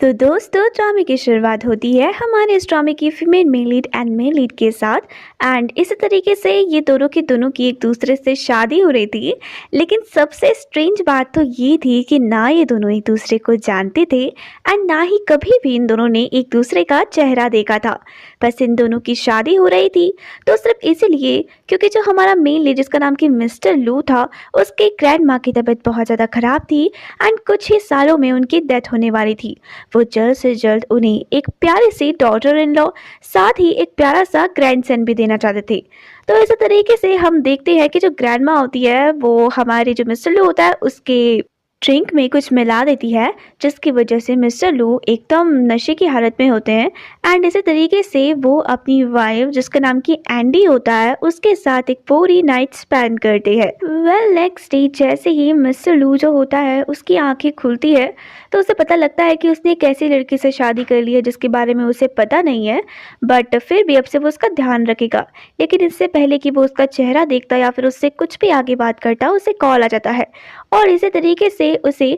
तो दोस्तों ड्रामे की शुरुआत होती है हमारे इस ड्रामे की female male lead and male lead के साथ। एंड इसी तरीके से ये दोनों की एक दूसरे से शादी हो रही थी। लेकिन सबसे स्ट्रेंज बात तो ये थी कि ना ये दोनों एक दूसरे को जानते थे एंड ना ही कभी भी इन दोनों ने एक दूसरे का चेहरा देखा था। बस इन दोनों की शादी हो रही थी तो सिर्फ इसीलिए क्योंकि जो हमारा मेन लीड जिसका नाम कि मिस्टर लू था, उसके ग्रैंड माँ की तबीयत बहुत ज़्यादा ख़राब थी एंड कुछ ही सालों में उनकी डेथ होने वाली थी। वो जल्द से जल्द उन्हें एक प्यारी सी डॉटर इन लॉ साथ ही एक प्यारा सा ग्रैंडसन भी देना चाहते थे। तो इस तरीके से हम देखते हैं कि जो ग्रैंड माँ होती है वो हमारे जो मिस्टर लू होता है उसके ड्रिंक में कुछ मिला देती है, जिसकी वजह से मिस्टर लू एकदम नशे की हालत में होते हैं। एंड इसी तरीके से वो अपनी वाइफ जिसका नाम कि एंडी होता है उसके साथ एक पूरी नाइट स्पेंड करते हैं। वेल नेक्स्ट डे जैसे ही मिस्टर लू जो होता है उसकी आंखें खुलती है तो उसे पता लगता है कि उसने एक ऐसी लड़की से शादी कर ली है जिसके बारे में उसे पता नहीं है, बट फिर भी अब से वो उसका ध्यान रखेगा। लेकिन इससे पहले कि वो उसका चेहरा देखता या फिर उससे कुछ भी आगे बात करता उसे कॉल आ जाता है और इसी तरीके से उसे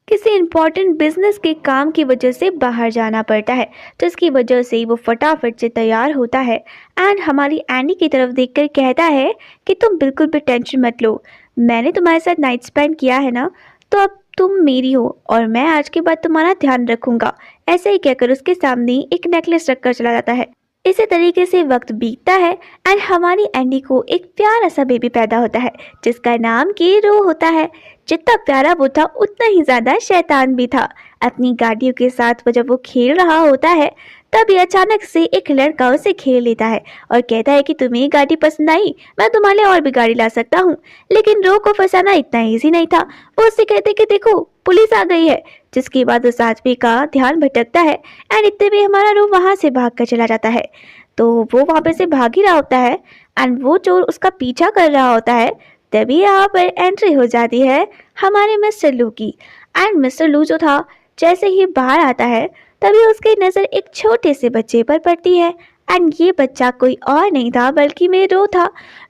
किसी इम्पोर्टेंट बिजनेस के काम की वजह से बाहर जाना पड़ता है, जिसकी वजह से वो फटाफट से तैयार होता है एंड हमारी एंडी की तरफ देखकर कहता है कि तुम बिल्कुल भी टेंशन मत लो, मैंने तुम्हारे साथ नाइट स्पेंड किया है ना, तो अब तुम मेरी हो और मैं आज के बाद तुम्हारा ध्यान रखूंगा। ऐसे ही कहकर उसके सामने एक नेकलेस रखकर चला जाता है। इसी तरीके से वक्त बीतता है एंड हमारी एंडी को एक प्यारा सा बेबी पैदा होता है जिसका नाम की रो होता है। जितना प्यारा वो था उतना ही ज्यादा शैतान भी था। अपनी गाड़ियों के साथ जब वो खेल रहा होता है तभी अचानक से एक लड़का उसे खेल लेता है और कहता है कि तुम्हें गाड़ी पसंद आई, मैं तुम्हारे लिए और भी गाड़ी ला सकता हूँ। लेकिन रो को फंसाना इतना ईजी नहीं था। वो उससे कहते कि देखो पुलिस आ गई है, जिसके बाद उस आदमी का ध्यान भटकता है एंड इतने में हमारा रो वहां से भाग कर चला जाता है। तो वो वहां पे से भाग ही रहा होता है एंड वो चोर उसका पीछा कर रहा होता है। तभी यहाँ पर एंट्री हो जाती है हमारे मिस्टर लू की। एंड मिस्टर लू जो था जैसे ही बाहर आता है तभी उसकी नज़र एक छोटे से बच्चे पर पड़ती है एंड ये बच्चा कोई और नहीं था बल्कि मेरे रो था।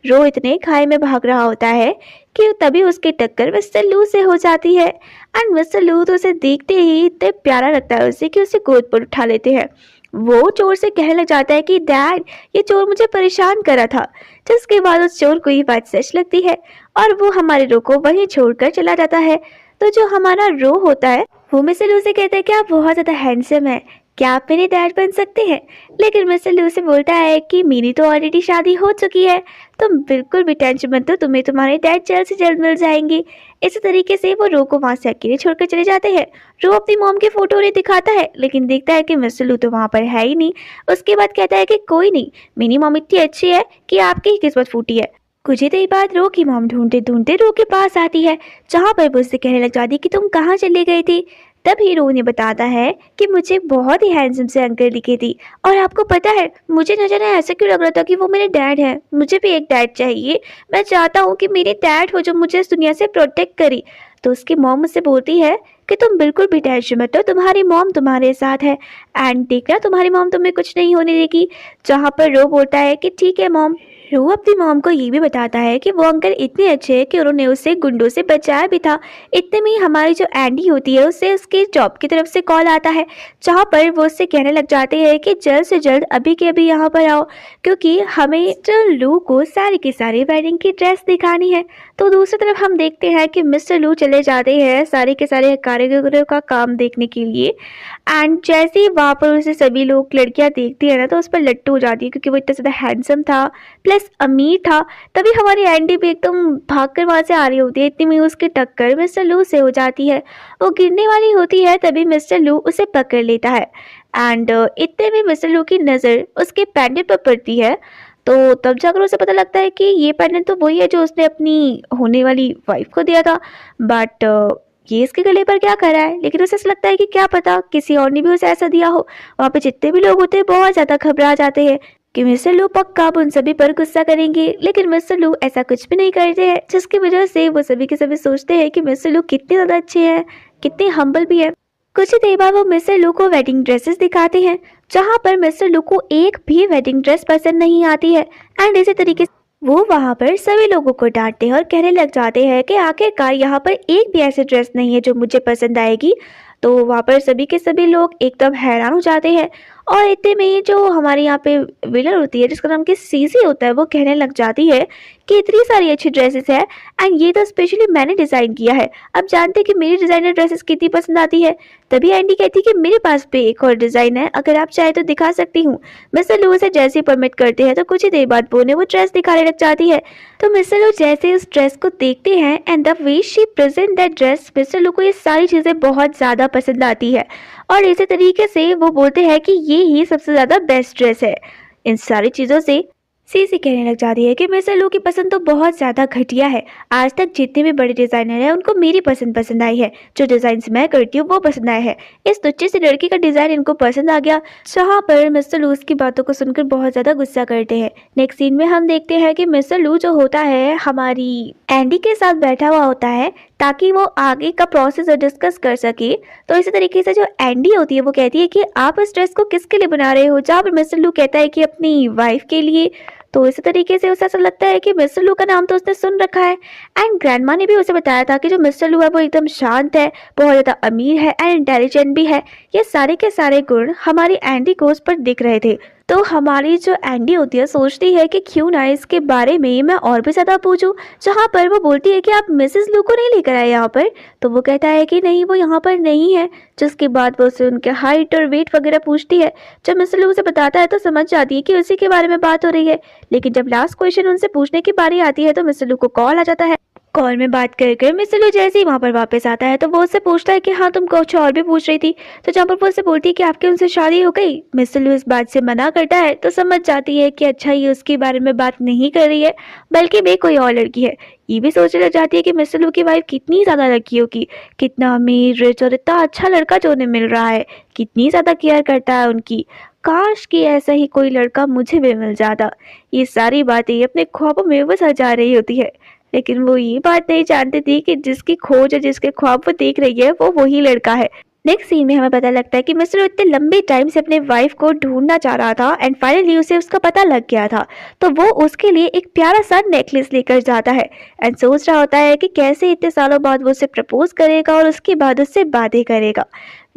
रो इतने खाई में भाग रहा होता है कि तभी उसकी टक्कर मिस्टर लू से हो जाती है एंड मिस्टर लू तो उसे देखते ही इतने प्यारा लगता है उसे कि उसे गोद पर उठा लेते हैं। वो चोर से कहने लग जाता है कि डैड ये चोर मुझे परेशान कर रहा था, जिसके बाद उस चोर को ये बात सच लगती है और वो हमारे रो को वहीं छोड़कर चला जाता है। तो जो हमारा रो होता है वो मिस्टर लू से कहता है कि आप बहुत ज़्यादा हैंडसम है, क्या आप मेरे डैड बन सकते हैं। लेकिन मिस्टर लू से बोलता है कि मेरी तो ऑलरेडी शादी हो चुकी है, तुम बिल्कुल भी टेंशन मत लो, तुम्हें तुम्हारे डैड जल्द से जल्द मिल जाएंगे। इसी तरीके से वो रो को वहाँ से अकेले छोड़कर चले जाते हैं। रो अपनी मॉम की फोटो उन्हें दिखाता है लेकिन देखता है कि मिस्टर लू तो वहाँ पर है ही नहीं। उसके बाद कहता है कि कोई नहीं, मेरी मॉम इतनी अच्छी है कि आपकी ही किस्मत फूटी है। कुछ ही देर बाद रो की मॉम ढूंढते ढूंढते रो के पास आती है, जहाँ पर वो उससे कहने लग जाती है कि तुम कहाँ चली गई थी। तभी रो ने बताता है कि मुझे बहुत ही हैंडसम से अंकल दिखे थी और आपको पता है मुझे न जाने ऐसा क्यों लग रहा था कि वो मेरे डैड हैं। मुझे भी एक डैड चाहिए, मैं चाहता हूँ कि मेरे डैड हो जो मुझे इस दुनिया से प्रोटेक्ट करे। तो उसकी मॉम मुझसे बोलती है कि तुम बिल्कुल भी टेंशन मत लो, तुम्हारी मॉम तुम्हारे साथ है एंड देखना तुम्हारी मॉम तुम्हें कुछ नहीं होने देगी। जहाँ पर रो बोलता है कि ठीक है मॉम। रो अपनी मॉम को ये भी बताता है कि वो अंकल इतने अच्छे हैं कि उन्होंने उसे गुंडों से बचाया भी था। इतने में हमारी जो एंडी होती है उससे उसके जॉब की तरफ से कॉल आता है, जहाँ पर वो उससे कहने लग जाते हैं कि जल्द से जल्द अभी के अभी यहाँ पर आओ क्योंकि हमें जो लू को सारी की सारी वेडिंग की ड्रेस दिखानी है। तो दूसरी तरफ हम देखते हैं कि मिस्टर लू चले जाते हैं सारे के सारे कारीगरों का काम देखने के लिए एंड जैसे ही वहाँ पर उसे सभी लोग लड़कियाँ देखती है ना तो उस पर लट्टू हो जाती है क्योंकि वो इतना ज़्यादा हैंडसम था प्लस अमीर था। तभी हमारी एंडी भी एकदम भागकर वहाँ से आ रही होती है, इतनी में उसकी टक्कर मिस्टर लू से हो जाती है। वो गिरने वाली होती है तभी मिस्टर लू उसे पकड़ लेता है एंड इतने में मिस्टर लू की नज़र उसके पैंडेंट पर पड़ती है। तो तब जाकर उसे पता लगता है कि ये पैंडेंट तो वही है जो उसने अपनी होने वाली वाइफ को दिया था, बट ये इसके गले पर क्या करा है। लेकिन उसे ऐसा लगता है कि क्या पता किसी और ने भी उसे ऐसा दिया हो। वहाँ पे जितने भी लोग होते हैं बहुत ज़्यादा घबरा जाते हैं कि मिस्टर लू पक्का अब उन सभी पर गुस्सा करेंगे, लेकिन मिस्टर लू ऐसा कुछ भी नहीं करते हैं, जिसकी वजह से वो सभी के सभी सोचते हैं कि मिस्टर लू कितने ज़्यादा अच्छे हैं, कितने हम्बल भी है। कुछ ही देर बाद वो मिस्टर लू को वेडिंग ड्रेसेस दिखाते हैं, जहाँ पर मिस्टर लू को एक भी वेडिंग ड्रेस पसंद नहीं आती है एंड इसी तरीके से वो वहाँ पर सभी लोगों को डांटते हैं और कहने लग जाते हैं कि आखिरकार यहाँ पर एक भी ऐसी ड्रेस नहीं है जो मुझे पसंद आएगी। तो वहाँ पर सभी के सभी लोग एकदम हैरान हो जाते हैं और इतने में ही जो हमारे यहाँ पे विलर होती है जिसका नाम कि सीसी होता है वो कहने लग जाती है कि इतनी सारी अच्छी ड्रेसेस है एंड ये तो स्पेशली मैंने डिज़ाइन किया है। अब जानते हैं कि मेरी डिज़ाइनर ड्रेसेस कितनी पसंद आती है। तभी एंडी कहती है कि मेरे पास भी एक और डिज़ाइन है, अगर आप चाहे तो दिखा सकती हूँ। मिस्टर लू उसे जैसे ही परमिट करते हैं तो कुछ ही देर बाद वो उन्हें वो ड्रेस दिखाने लग जाती है। तो मिस्टर लू जैसे ही उस ड्रेस को देखते हैं and the way she present that dress, mister लू को ये सारी चीज़ें बहुत ज़्यादा पसंद आती है और इसी तरीके से वो बोलते हैं कि ये ही सबसे ज़्यादा बेस्ट ड्रेस है। इन सारी चीज़ों से सीसी कहने लग जाती है कि मिस्टर लू की पसंद तो बहुत ज़्यादा घटिया है। आज तक जितने भी बड़े डिज़ाइनर हैं उनको मेरी पसंद पसंद आई है, जो डिज़ाइंस मैं करती हूँ वो पसंद आया है। इस तुच्छे से लड़की का डिज़ाइन इनको पसंद आ गया। जहाँ पर मिस्टर लू उसकी बातों को सुनकर बहुत ज़्यादा गुस्सा करते हैं। नेक्स्ट सीन में हम देखते हैं कि मिस्टर लू जो होता है हमारी एंडी के साथ बैठा हुआ होता है ताकि वो आगे का प्रोसेस डिस्कस कर सके। तो इसी तरीके से जो एंडी होती है वो कहती है कि आप इस ड्रेस को किसके लिए बना रहे हो, जहाँ पर मिस्टर लू कहता है कि अपनी वाइफ के लिए। तो इसी तरीके से उसे ऐसा लगता है कि मिस्टर लू का नाम तो उसने सुन रखा है एंड ग्रैंडमा ने भी उसे बताया था कि जो मिस्टर लू है वो एकदम शांत है, बहुत ज़्यादा अमीर है एंड इंटेलिजेंट भी है। ये सारे के सारे गुण हमारी एंडी को उस पर दिख रहे थे। तो हमारी जो एंडी होती है सोचती है कि क्यों ना इसके बारे में मैं और भी ज़्यादा पूछूं। जहाँ पर वो बोलती है कि आप मिसेस लू को नहीं लेकर आए यहाँ पर। तो वो कहता है कि नहीं, वो यहाँ पर नहीं है। जिसके बाद वो उससे उनके हाइट और वेट वगैरह पूछती है। जब मिस्टर लू उसे बताता है तो समझ जाती है कि उसी के बारे में बात हो रही है। लेकिन जब लास्ट क्वेश्चन उनसे पूछने की बारी आती है तो मिस्टर लू को कॉल आ जाता है। कॉल में बात कर कर मिस्टर लू जैसे ही वहाँ पर वापस आता है तो वो उससे पूछता है कि हाँ तुम कुछ और भी पूछ रही थी। तो जहाँ पर वो उससे बोलती है कि आपकी उनसे शादी हो गई। मिस्टर लू इस बात से मना करता है तो समझ जाती है कि अच्छा ये उसके बारे में बात नहीं कर रही है बल्कि वे कोई और लड़की है। ये भी सोचने लग जाती है कि मिस्टर लू की वाइफ कितनी ज़्यादा लकी होगी, कितना अमीर रिच और इतना अच्छा लड़का जो उन्हें मिल रहा है, कितनी ज़्यादा केयर करता है उनकी। काश कि ऐसा ही कोई लड़का मुझे भी मिल जाता। ये सारी बातें अपने ख्वाबों में वो सजा रही होती है, लेकिन वो ये बात नहीं जानती थी कि जिसकी खोज और जिसके ख्वाब वो देख रही है वो वही लड़का है। नेक्स्ट सीन में हमें पता लगता है कि मिस्टर इतने लंबे टाइम से अपने वाइफ को ढूंढना चाह रहा था एंड फाइनली उसे उसका पता लग गया था। तो वो उसके लिए एक प्यारा सा नेकलेस लेकर जाता है एंड सोच रहा होता है कि कैसे इतने सालों बाद वो उसे प्रपोज करेगा और उसके बाद उससे बातें करेगा।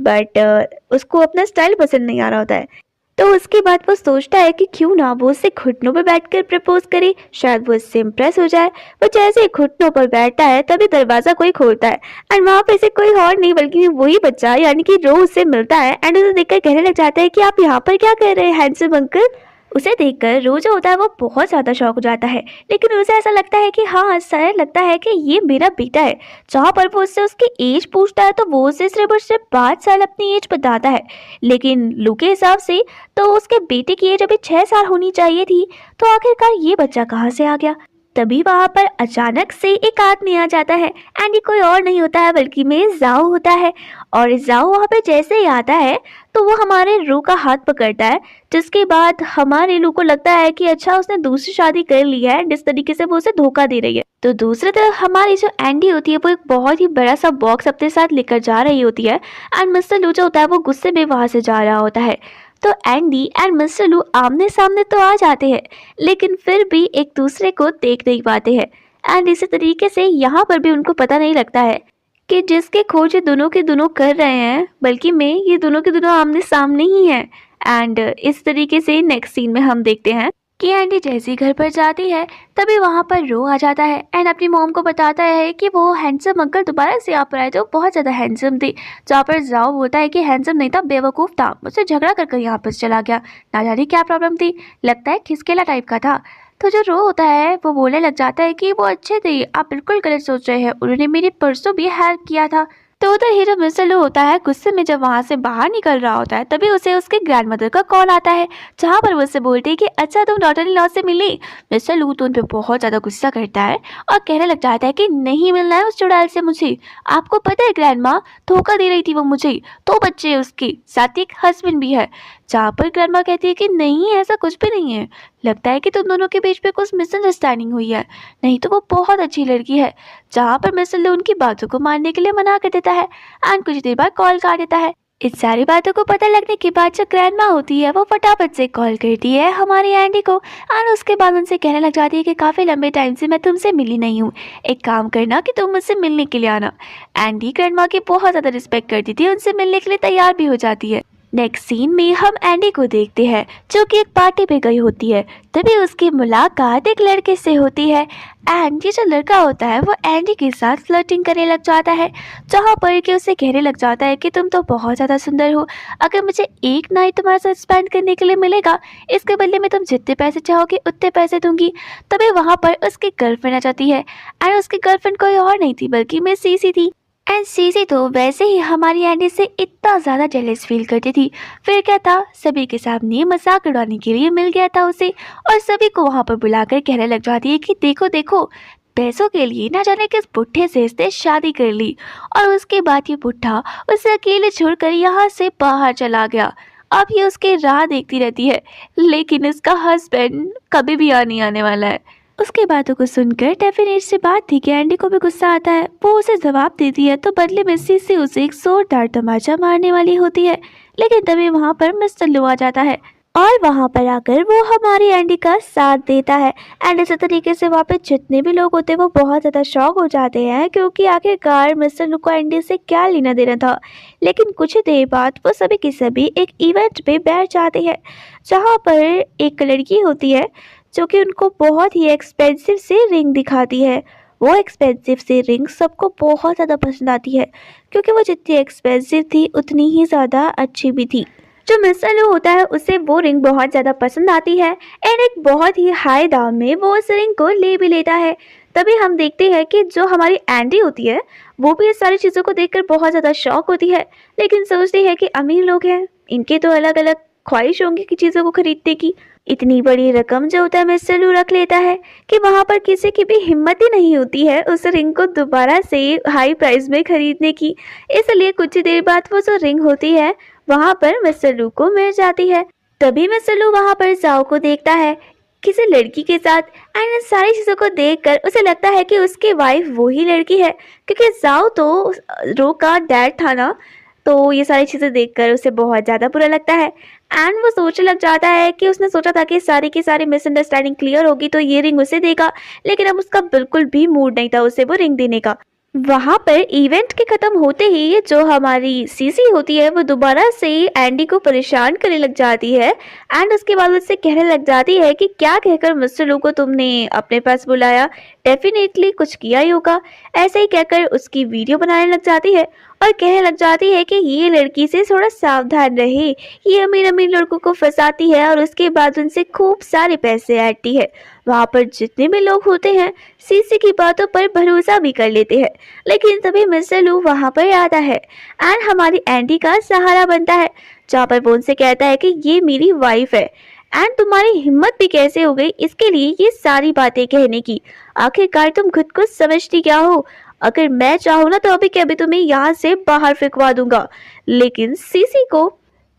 बट उसको अपना स्टाइल पसंद नहीं आ रहा होता है। तो उसके बाद वो सोचता है कि क्यों ना वो उससे घुटनों पर बैठकर प्रपोज करे, शायद वो इससे इम्प्रेस हो जाए। वो जैसे ही घुटनों पर बैठता है तभी दरवाजा कोई खोलता है एंड वहाँ पे से कोई और नहीं बल्कि वही बच्चा यानी कि रो उससे मिलता है एंड उसे देखकर कहने लग जाता है कि आप यहाँ पर क्या कर रहे हैं हैंडसम अंकल। उसे देखकर रो जो होता है वो बहुत ज़्यादा शॉक हो जाता है, लेकिन उसे ऐसा लगता है कि हाँ शायद लगता है कि ये मेरा बेटा है। जहाँ पर वो उससे उसकी एज पूछता है तो वो उसे सिर्फ और सिर्फ 5 साल अपनी एज बताता है, लेकिन लू के हिसाब से तो उसके बेटे की एज अभी 6 साल होनी चाहिए थी। तो आखिरकार ये बच्चा कहाँ से आ गया। तभी वहाँ पर अचानक से एक आदमी आ जाता है एंड ये कोई और नहीं होता है बल्कि मेरे जाओ होता है। और जाओ वहाँ पे जैसे ही आता है तो वो हमारे रू का हाथ पकड़ता है, जिसके बाद हमारे लू को लगता है कि अच्छा उसने दूसरी शादी कर ली है, जिस तरीके से वो उसे धोखा दे रही है। तो दूसरी तरफ हमारी जो एंडी होती है वो एक बहुत ही बड़ा सा बॉक्स अपने साथ लेकर जा रही होती है एंड मिस्टर लू जो होता है वो गुस्से में वहाँ से जा रहा होता है। तो एंडी एंड मिस्टर लू आमने सामने तो आ जाते हैं लेकिन फिर भी एक दूसरे को देख नहीं पाते हैं एंड इसी तरीके से यहाँ पर भी उनको पता नहीं लगता है कि जिसके खोज ये दोनों के दोनों कर रहे हैं बल्कि में ये दोनों के दोनों आमने सामने ही हैं। एंड इस तरीके से नेक्स्ट सीन में हम देखते हैं कि एंडी जैसे ही घर पर जाती है तभी वहाँ पर रो आ जाता है एंड अपनी मॉम को बताता है कि वो हैंडसम अंकल दोबारा से यहाँ पर आए थे, वो बहुत ज़्यादा हैंडसम थे। जहाँ पर जाओ बोलता है कि हैंडसम नहीं था, बेवकूफ़ था, मुझसे झगड़ा कर यहाँ पर चला गया, ना जाने क्या प्रॉब्लम थी, लगता है खिसकेला टाइप का था। तो जो रो होता है वो बोलने लग जाता है कि वो अच्छे थे, आप बिल्कुल गलत सोच रहे हैं, उन्होंने मेरी परसों भी हेल्प किया था। तो उधर ही जो मिस्टर लू होता है गुस्से में जब वहाँ से बाहर निकल रहा होता है तभी उसे उसके ग्रैंडमदर का कॉल आता है, जहाँ पर वो उससे बोलती है कि अच्छा तुम डॉटर इन लॉ से मिली। मिस्टर लू तो उन पर बहुत ज़्यादा गुस्सा करता है और कहने लग जाता है कि नहीं मिलना है उस चुड़ैल से मुझे, आपको पता है ग्रैंडमा धोखा दे रही थी वो मुझे, 2 बच्चे हैं उसके साथ, एक हस्बैंड भी है। जहाँ पर ग्रैंडमा कहती है कि नहीं ऐसा कुछ भी नहीं है, लगता है कि तुम दोनों के बीच में कुछ मिसअंडरस्टैंडिंग हुई है, नहीं तो वो बहुत अच्छी लड़की है। जहाँ पर मिस्टर लू उनकी बातों को मानने के लिए मना कर देता है एंड कुछ देर बाद कॉल काट देता है। इन सारी बातों को पता लगने के बाद जो ग्रैंडमा होती है वो फटाफट से कॉल करती है हमारी एंडी को और उसके बाद उनसे कहने लग जाती है कि काफ़ी लंबे टाइम से मैं तुमसे मिली नहीं हूँ, एक काम करना कि तुम मुझसे मिलने के लिए आना। एंडी ग्रैंडमा की बहुत ज़्यादा रिस्पेक्ट करती थी, उनसे मिलने के लिए तैयार भी हो जाती है। नेक्स्ट सीन में हम एंडी को देखते हैं जो कि एक पार्टी पे गई होती है। तभी उसकी मुलाकात एक लड़के से होती है एंड ये जो लड़का होता है वो एंडी के साथ फ्लर्टिंग करने लग जाता है, जहाँ पर कि उसे कहने लग जाता है कि तुम तो बहुत ज़्यादा सुंदर हो, अगर मुझे एक नाइट तुम्हारे साथ स्पेंड करने के लिए मिलेगा, इसके बदले में तुम जितने पैसे चाहोगे उतने पैसे दूंगी। तभी वहाँ पर उसकी गर्लफ्रेंड आ जाती है एंड उसकी गर्लफ्रेंड कोई और नहीं थी बल्कि मिस सीसी थी। एंड सीसी तो वैसे ही हमारी एंडी से इतना ज़्यादा जेलस फील करती थी। फिर क्या था, सभी के सामने मजाक उड़ाने के लिए मिल गया था उसे और सभी को वहाँ पर बुलाकर कहने लग जाती है कि देखो देखो, पैसों के लिए ना जाने किस बुढ़े से इसने शादी कर ली और उसके बाद ये बुढ़ा उसे अकेले छोड़कर यहाँ से बाहर चला गया। अब ये उसकी राह देखती रहती है, लेकिन इसका हस्बैंड कभी भी नहीं आने वाला है। उसकी बातों को सुनकर डेफिनेट से बात थी कि एंडी को भी गुस्सा आता है। वो उसे जवाब देती है तो बदले में सीसी उसे एक जोरदार तमाचा मारने वाली होती है, लेकिन तभी वहाँ पर मिस्टर लू आ जाता है और वहाँ पर आकर वो हमारी एंडी का साथ देता है। एंड इसी तरीके से वहाँ पे जितने भी लोग होते हैं वो बहुत ज़्यादा शॉक हो जाते हैं, क्योंकि आखिरकार मिस्टर लू को एंडी से क्या लेना देना था। लेकिन कुछ ही देर बाद वो सभी के सभी एक इवेंट पे बैठ जाते हैं, जहाँ पर एक लड़की होती है जो कि उनको बहुत ही एक्सपेंसिव से रिंग दिखाती है। वो एक्सपेंसिव से रिंग सबको बहुत ज़्यादा पसंद आती है, क्योंकि वो जितनी एक्सपेंसिव थी उतनी ही ज़्यादा अच्छी भी थी। जो मिस्टर लू होता है उसे वो रिंग बहुत ज़्यादा पसंद आती है एंड एक बहुत ही हाई दाम में वो उस रिंग को ले भी लेता है। तभी हम देखते हैं कि जो हमारी एंडी होती है वो भी इस सारी चीज़ों को देखकर बहुत ज़्यादा शॉक होती है, लेकिन सोचती है कि अमीर लोग हैं, इनके तो अलग अलग ख्वाहिश होंगी कि चीज़ों को खरीदने की। इतनी बड़ी रकम जो होता है मिस्टर लू रख लेता है कि वहाँ पर किसी की भी हिम्मत ही नहीं होती है उस रिंग को दोबारा से हाई प्राइस में खरीदने की। इसलिए कुछ ही देर बाद वो जो रिंग होती है वहाँ पर मिस्टर लू को मिल जाती है। तभी मिस्टर लू वहाँ पर जाओ को देखता है किसी लड़की के साथ एंड इन सारी चीज़ों को देखकर उसे लगता है कि उसकी वाइफ वही लड़की है, क्योंकि जाओ तो रो का डैड था ना। तो ये सारी चीज़ें देखकर उसे बहुत ज़्यादा बुरा लगता है एंड वो सोचने लग जाता है कि उसने सोचा था कि सारी की सारी मिसअंडरस्टैंडिंग क्लियर होगी तो ये रिंग उसे देगा, लेकिन अब उसका बिल्कुल भी मूड नहीं था उसे वो रिंग देने का। वहाँ पर इवेंट के ख़त्म होते ही जो हमारी सीसी होती है वो दोबारा से एंडी को परेशान करने लग जाती है एंड उसके बाद उससे कहने लग जाती है कि क्या कहकर मिस्टर लू को तुमने अपने पास बुलाया, डेफिनेटली कुछ किया ही होगा। ऐसे ही कहकर उसकी वीडियो बनाने लग जाती है और कहने लग जाती है कि ये लड़की से थोड़ा सावधान रहे, ये अमीर अमीर लड़कों को फंसाती है और उसके बाद उनसे खूब सारे पैसे ऐंठती है। वहाँ पर जितने भी लोग होते हैं सीसी की बातों पर भरोसा भी कर लेते हैं, लेकिन तभी मिस्टर लू वहाँ पर आता है एंड हमारी एंडी का सहारा बनता है, जहाँ पर वो उनसे कहता है कि ये मेरी वाइफ है एंड तुम्हारी हिम्मत भी कैसे हो गई इसके लिए ये सारी बातें कहने की, आखिरकार तुम खुद को समझती क्या हो, अगर मैं चाहूँ ना तो अभी के अभी तुम्हें यहाँ से बाहर फेंकवा दूंगा। लेकिन सीसी को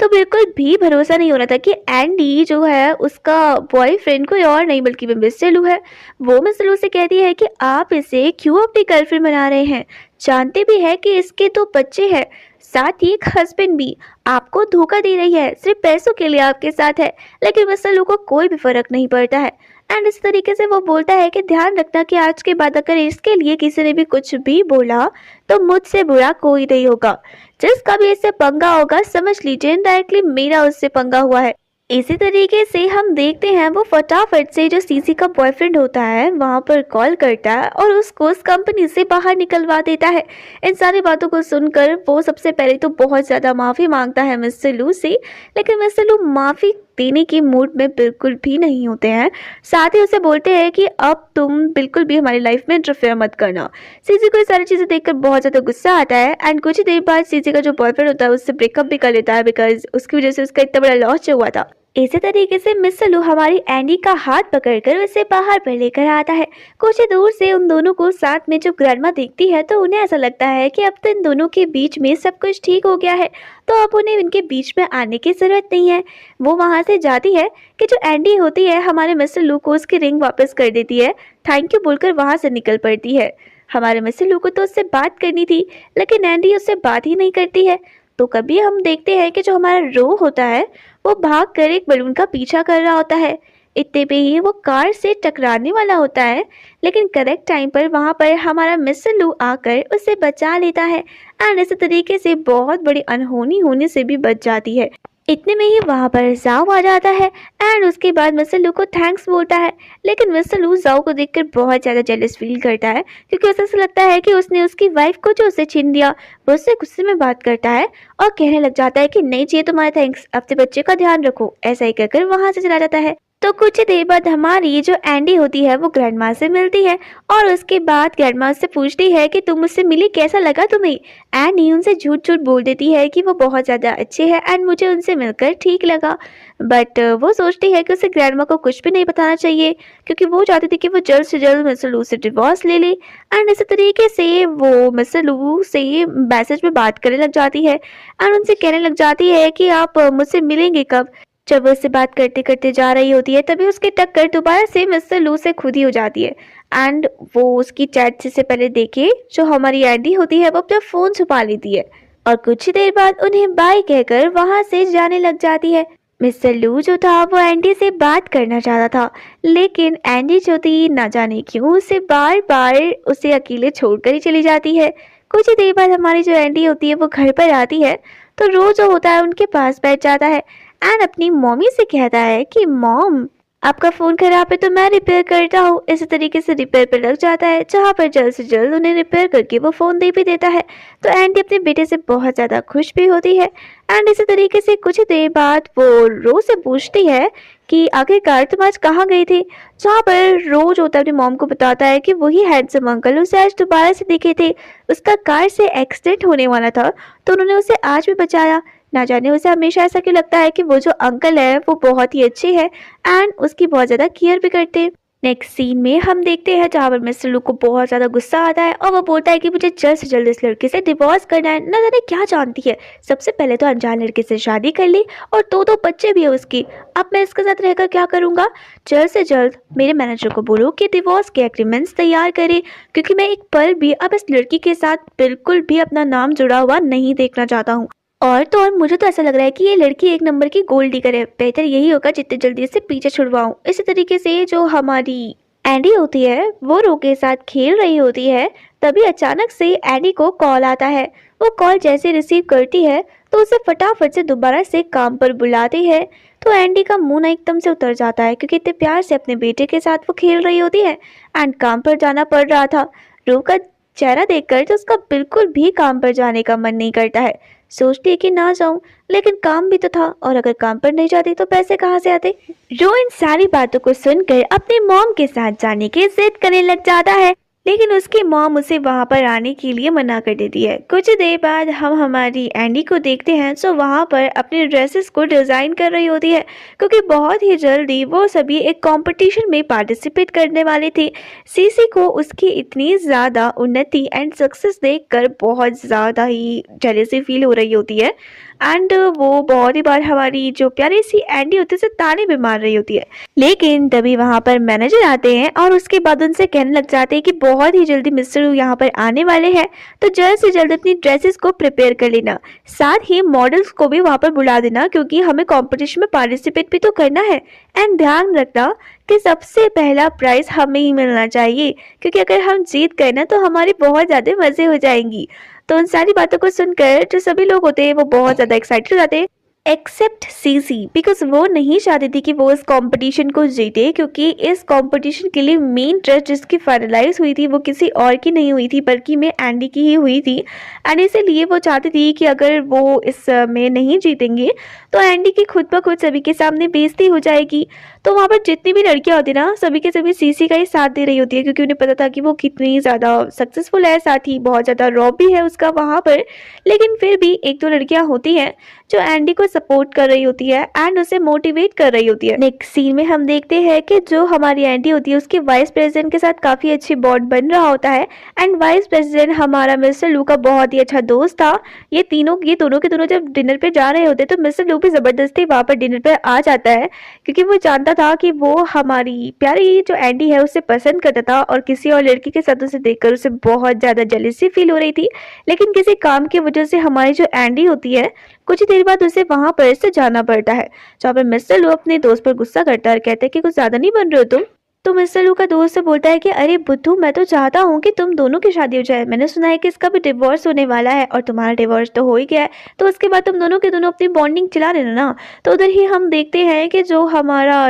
तो बिल्कुल भी भरोसा नहीं हो रहा था कि एंडी जो है उसका बॉयफ्रेंड कोई और नहीं बल्कि मिस्टर लू है। वो मिस्टर लू से कहती है कि आप इसे क्यों अपनी गर्लफ्रेंड बना रहे हैं, जानते भी है कि इसके 2 बच्चे हैं, साथ ही एक हस्बैंड भी, आपको धोखा दे रही है, सिर्फ पैसों के लिए आपके साथ है। लेकिन मिस्टर लू को कोई भी फर्क नहीं पड़ता है एंड इस तरीके से वो बोलता है कि ध्यान रखना कि आज के बाद अगर इसके लिए किसी ने भी कुछ भी बोला तो मुझसे बुरा कोई नहीं होगा, जिसका भी इससे पंगा होगा समझ लीजिए इनडायरेक्टली मेरा उससे पंगा हुआ है। इसी तरीके से हम देखते हैं वो फटाफट से जो सीसी का बॉयफ्रेंड होता है वहाँ पर कॉल करता है और उसको उस कंपनी से बाहर निकलवा देता है। इन सारी बातों को सुनकर वो सबसे पहले तो बहुत ज़्यादा माफ़ी मांगता है मिस्टर लू से, लेकिन मिस्टर लू माफ़ी देने के मूड में बिल्कुल भी नहीं होते हैं। साथ ही उसे बोलते हैं कि अब तुम बिल्कुल भी हमारी लाइफ में इंटरफेयर मत करना। सीसी को ये सारी चीज़ें देखकर बहुत ज़्यादा गुस्सा आता है एंड कुछ ही देर बाद सीसी का जो बॉयफ्रेंड होता है उससे ब्रेकअप भी कर लेता है, बिकॉज उसकी वजह से उसका इतना बड़ा लॉस हुआ था। इसी तरीके से मिस्टर लू हमारी एंडी का हाथ पकड़कर उसे बाहर पर लेकर आता है। कुछ ही दूर से उन दोनों को साथ में जब ग्रैंडमा देखती है तो उन्हें ऐसा लगता है कि अब तो इन दोनों के बीच में सब कुछ ठीक हो गया है, तो अब उन्हें इनके बीच में आने की ज़रूरत नहीं है। वो वहाँ से जाती है कि जो एंडी होती है हमारे मिस्टर लू को उसकी रिंग वापस कर देती है, थैंक यू बोलकर वहाँ से निकल पड़ती है। हमारे मिस्टर लू को तो उससे बात करनी थी, लेकिन एंडी उससे बात ही नहीं करती है। तो कभी हम देखते हैं कि जो हमारा रो होता है वो भाग कर एक बलून का पीछा कर रहा होता है। इतने पे ही वो कार से टकराने वाला होता है, लेकिन करेक्ट टाइम पर वहां पर हमारा मिस्टर लू आकर उसे बचा लेता है एंड इस तरीके से बहुत बड़ी अनहोनी होने से भी बच जाती है। इतने में ही वहां पर जाओ आ जाता है एंड उसके बाद मिस्टर लू को थैंक्स बोलता है। लेकिन मिस्टर लू जाओ को देखकर बहुत ज़्यादा जेलस फील करता है, क्योंकि उसे ऐसा लगता है कि उसने उसकी वाइफ को जो उसे छीन दिया। वो उससे गुस्से में बात करता है और कहने लग जाता है कि नहीं चाहिए तुम्हारा थैंक्स, अपने बच्चे का ध्यान रखो। ऐसा ही कहकर वहां से चला जाता है। तो कुछ ही देर बाद हमारी जो एंडी होती है वो ग्रैंडमा से मिलती है और उसके बाद ग्रैंडमा से पूछती है कि तुम मुझसे मिली, कैसा लगा तुम्हें। एंडी उनसे झूठ झूठ बोल देती है कि वो बहुत ज़्यादा अच्छे हैं एंड मुझे उनसे मिलकर ठीक लगा। बट वो सोचती है कि उसे ग्रैंडमा को कुछ भी नहीं बताना चाहिए, क्योंकि वो चाहती थी कि वो जल्द से जल्द मिस्टर लू से डिवोर्स ले ले। एंड इसी तरीके से वो मिस्टर लू से मैसेज में बात करने लग जाती है एंड उनसे कहने लग जाती है कि आप मुझसे मिलेंगे कब। जब वो उससे बात करते करते जा रही होती है तभी उसकी टक्कर दोबारा से मिस्टर लू से खुद ही हो जाती है एंड वो उसकी चैट से पहले देखे जो हमारी एंडी होती है वो अपना फोन छुपा लेती है और कुछ ही देर बाद उन्हें बाय कहकर वहां से जाने लग जाती है। मिस्टर लू जो था वो एंडी से बात करना चाहता था, लेकिन एंडी जो थी ना जाने क्यों उसे बार बार उसे अकेले छोड़कर ही चली जाती है। कुछ ही देर बाद हमारी जो एंडी होती है वो घर पर आती है तो रोज जो होता है उनके पास बैठ जाता है एंड अपनी मम्मी से कहता है कि मॉम आपका फ़ोन खराब है तो मैं रिपेयर करता हूँ। इसी तरीके से रिपेयर पे लग जाता है, जहाँ पर जल्द से जल्द उन्हें रिपेयर करके वो फ़ोन दे भी देता है। तो एंडी अपने बेटे से बहुत ज़्यादा खुश भी होती है एंड इसी तरीके से कुछ देर बाद वो रो से पूछती है कि आखिरकार तुम आज कहाँ गई थी, जहाँ पर रोज होता है अपनी मॉम को बताता है कि वही हैंडसम अंकल उसे आज दोबारा से दिखे थे। उसका कार से एक्सीडेंट होने वाला था तो उन्होंने उसे आज भी बचाया। ना जाने उसे हमेशा ऐसा क्यों लगता है कि वो जो अंकल है वो बहुत ही अच्छे हैं एंड उसकी बहुत ज़्यादा केयर भी करते हैं। नेक्स्ट सीन में हम देखते हैं जहाँ पर मिस्टर लू को बहुत ज़्यादा गुस्सा आता है और वो बोलता है कि मुझे जल्द से जल्द इस लड़के से डिवोर्स करना है। ना जाने क्या जानती है, सबसे पहले तो अनजान लड़के से शादी कर ली और दो बच्चे भी है उसकी। अब मैं इसके साथ रहकर क्या करूँगा। जल्द से जल्द मेरे मैनेजर को बोलो कि डिवोर्स के एग्रीमेंट्स तैयार करे, क्योंकि मैं एक पल भी अब इस लड़की के साथ बिल्कुल भी अपना नाम जुड़ा हुआ नहीं देखना चाहता हूँ। और मुझे तो ऐसा लग रहा है कि ये लड़की एक नंबर की गोल्ड डिगर है। बेहतर यही होगा जितने जल्दी इससे पीछे छुड़वाऊं। इसी तरीके से जो हमारी एंडी होती है वो रो के साथ खेल रही होती है, तभी अचानक से एंडी को कॉल आता है। वो कॉल जैसे रिसीव करती है तो उसे फटाफट से दोबारा से काम पर बुलाती है। तो एंडी का मुंह ना एकदम से उतर जाता है, क्योंकि इतने प्यार से अपने बेटे के साथ वो खेल रही होती है एंड काम पर जाना पड़ रहा था। रो का चेहरा देखकर तो उसका बिल्कुल भी काम पर जाने का मन नहीं करता है। सोचती है कि ना जाऊं, लेकिन काम भी तो था और अगर काम पर नहीं जाती तो पैसे कहाँ से आते। रो इन सारी बातों को सुनकर अपनी मॉम के साथ जाने की जिद करने लग जाता है, लेकिन उसकी मॉम उसे वहां पर आने के लिए मना कर देती है। कुछ देर बाद हम हमारी एंडी को देखते हैं जो वहां पर अपने ड्रेसेस को डिज़ाइन कर रही होती है, क्योंकि बहुत ही जल्दी वो सभी एक कंपटीशन में पार्टिसिपेट करने वाले थे। सीसी को उसकी इतनी ज़्यादा उन्नति एंड सक्सेस देखकर बहुत ज़्यादा ही जेलसी फील हो रही होती है एंड वो बहुत ही बार हमारी जो प्यारी सी एंडी होती है उसे ताने भी मार रही होती है। लेकिन तभी वहां पर मैनेजर आते हैं और उसके बाद उनसे कहने लग जाते हैं कि बहुत ही जल्दी मिस्टर लू यहाँ पर आने वाले हैं, तो जल्द से जल्द अपनी ड्रेसेस को प्रिपेयर कर लेना। साथ ही मॉडल्स को भी वहां पर बुला देना, क्योंकि हमें कॉम्पिटिशन में पार्टिसिपेट भी तो करना है। एंड ध्यान रखना कि सबसे पहला प्राइज हमें ही मिलना चाहिए, क्योंकि अगर हम जीत गए ना तो हमारी बहुत ज़्यादा मज़े हो जाएंगी। तो उन सारी बातों को सुनकर जो सभी लोग होते हैं वो बहुत ज़्यादा एक्साइटेड हो जाते हैं, एक्सेप्ट सीसी, बिकॉज वो नहीं चाहती थी कि वो इस कंपटीशन को जीते, क्योंकि इस कंपटीशन के लिए मेन ट्रस्ट जिसकी फाइनलाइज हुई थी वो किसी और की नहीं हुई थी बल्कि मैं एंडी की ही हुई थी। एंड इसीलिए वो चाहती थी कि अगर वो इसमें नहीं जीतेंगे तो एंडी की खुद ब खुद सभी के सामने बेइज्जती हो जाएगी। तो वहाँ पर जितनी भी लड़कियाँ होती ना सभी के सभी सीसी का ही साथ दे रही होती है, क्योंकि उन्हें पता था कि वो कितनी ज़्यादा सक्सेसफुल है, साथ ही बहुत ज़्यादा रॉब भी है उसका वहाँ पर। लेकिन फिर भी एक दो लड़कियाँ होती हैं जो एंडी को सपोर्ट कर रही होती है एंड उसे मोटिवेट कर रही होती है। नेक्स्ट सीन में हम देखते हैं कि जो हमारी एंटी होती है उसके वाइस प्रेसिडेंट के साथ काफी अच्छी बॉन्ड बन रहा होता है एंड वाइस प्रेसिडेंट हमारा मिस्टर लू का बहुत ही अच्छा दोस्त था। ये दोनों के दोनों जब डिनर पे जा रहे होते तो मिस्टर लू भी जबरदस्ती वहां पर डिनर पे आ जाता है, क्योंकि वो जानता था कि वो हमारी प्यारी जो एंडी है उसे पसंद करता था और किसी और लड़की के साथ उसे देखकर उसे बहुत ज्यादा जेलसी फील हो रही थी। लेकिन किसी काम की वजह से हमारी जो एंडी होती है कुछ देर बाद उसे वहां पर से जाना पड़ता है, जहाँ पर मिस्टर लू अपने दोस्त पर गुस्सा करता है और कहते हैं कि कुछ ज्यादा नहीं बन रहे हो तुम। तो मिस्टर लू का दोस्त से बोलता है कि अरे बुद्धू, मैं तो चाहता हूँ कि तुम दोनों की शादी हो जाए। मैंने सुना है कि इसका भी डिवोर्स होने वाला है और तुम्हारा डिवोर्स तो हो ही गया है, तो उसके बाद तुम दोनों के दोनों अपनी बॉन्डिंग चला लेना ना। तो उधर ही हम देखते हैं कि जो हमारा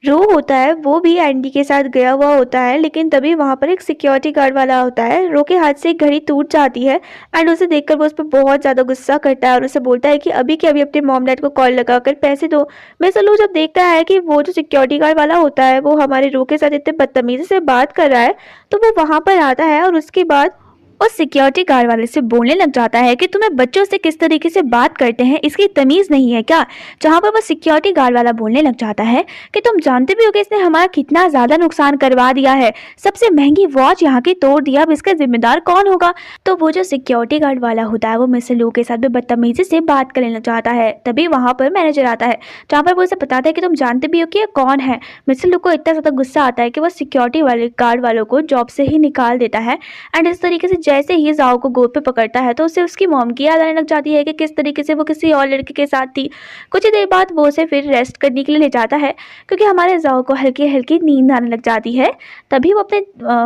रो होता है वो भी एंडी के साथ गया हुआ होता है, लेकिन तभी वहां पर एक सिक्योरिटी गार्ड वाला होता है। रो के हाथ से एक घड़ी टूट जाती है एंड उसे देखकर वो उस पर बहुत ज्यादा गुस्सा करता है और उसे बोलता है कि अभी के अभी अपने मॉम डैड को कॉल लगाकर पैसे दो। मिस्टर लू जब देखता है कि वो जो सिक्योरिटी गार्ड वाला होता है वो हमारे रो के साथ इतने बदतमीजी से बात कर रहा है, तो वो वहां पर आता है और उसके बाद उस सिक्योरिटी गार्ड वाले से बोलने लग जाता है कि तुम्हें बच्चों से किस तरीके से बात करते हैं इसकी तमीज नहीं है क्या। जहां पर वो सिक्योरिटी गार्ड वाला बोलने लग जाता है कि तुम जानते भी हो कि इसने हमारा कितना ज्यादा नुकसान करवा दिया है, सबसे महंगी वॉच यहाँ की तोड़ दिया, अब इसका जिम्मेदार कौन होगा। तो वो जो सिक्योरिटी गार्ड वाला होता है वो मिस्टर लू के साथ भी बदतमीजी से बात करने लग जाता है। तभी वहां पर मैनेजर आता है जहाँ पर वो उसे बताता है कि तुम जानते भी हो कि ये कौन है। मिस्टर लू को इतना ज्यादा गुस्सा आता है कि वो सिक्योरिटी वाले गार्ड वालों को जॉब से ही निकाल देता है एंड इस तरीके से जैसे ही जाओ को गोद पे पकड़ता है तो उसे उसकी मॉम की याद आने लग जाती है कि किस तरीके से वो किसी और लड़के के साथ थी। कुछ ही देर बाद वो उसे फिर रेस्ट करने के लिए ले जाता है क्योंकि हमारे जाओ को हल्की हल्की नींद आने लग जाती है। तभी वो अपने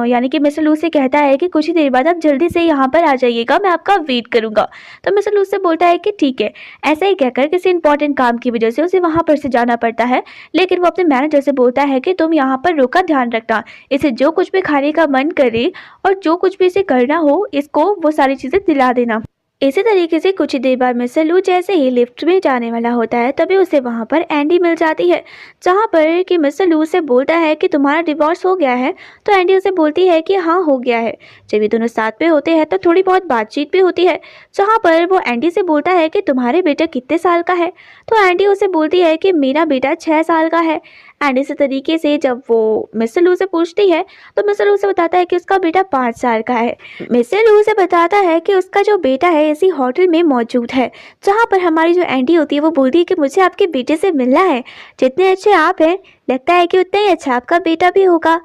यानी कि मिस्टर लू से कहता है कि कुछ ही देर बाद आप जल्दी से यहाँ पर आ जाइएगा, मैं आपका वेट करूंगा। तो मिस्टर लू से बोलता है कि ठीक है। ऐसा ही कहकर किसी इंपॉर्टेंट काम की वजह से उसे वहां पर से जाना पड़ता है, लेकिन वो अपने मैनेजर से बोलता है कि तुम यहाँ पर रो का ध्यान रखना, इसे जो कुछ भी खाने का मन करे और जो कुछ भी इसे करना हो इसको वो सारी चीजें दिला देना। इसी तरीके से कुछ ही देर बाद मिस्टर लू जैसे ही लिफ्ट में जाने वाला होता है तभी उसे वहां पर एंडी मिल जाती है, जहां पर कि मिस्टर लू से बोलता है कि तुम्हारा डिवोर्स हो गया है। तो एंडी उसे बोलती है कि हाँ हो गया है। जब ये दोनों साथ में होते हैं तो थोड़ी बहुत बातचीत भी होती है, जहां पर वो एंडी से बोलता है कि तुम्हारे बेटा कितने साल का है। तो एंडी उसे बोलती है कि मेरा बेटा 6 साल का है। एंड इसी तरीके से जब वो मिस्टर लू से पूछती है तो मिस्टर लू से बताता है कि उसका बेटा 5 साल का है। मिस्टर लू से बताता है कि उसका जो बेटा है इसी होटल में मौजूद है, जहाँ पर हमारी जो एंटी होती है वो बोलती है कि मुझे आपके बेटे से मिलना है, जितने अच्छे आप हैं लगता है कि उतना ही अच्छा आपका बेटा भी होगा।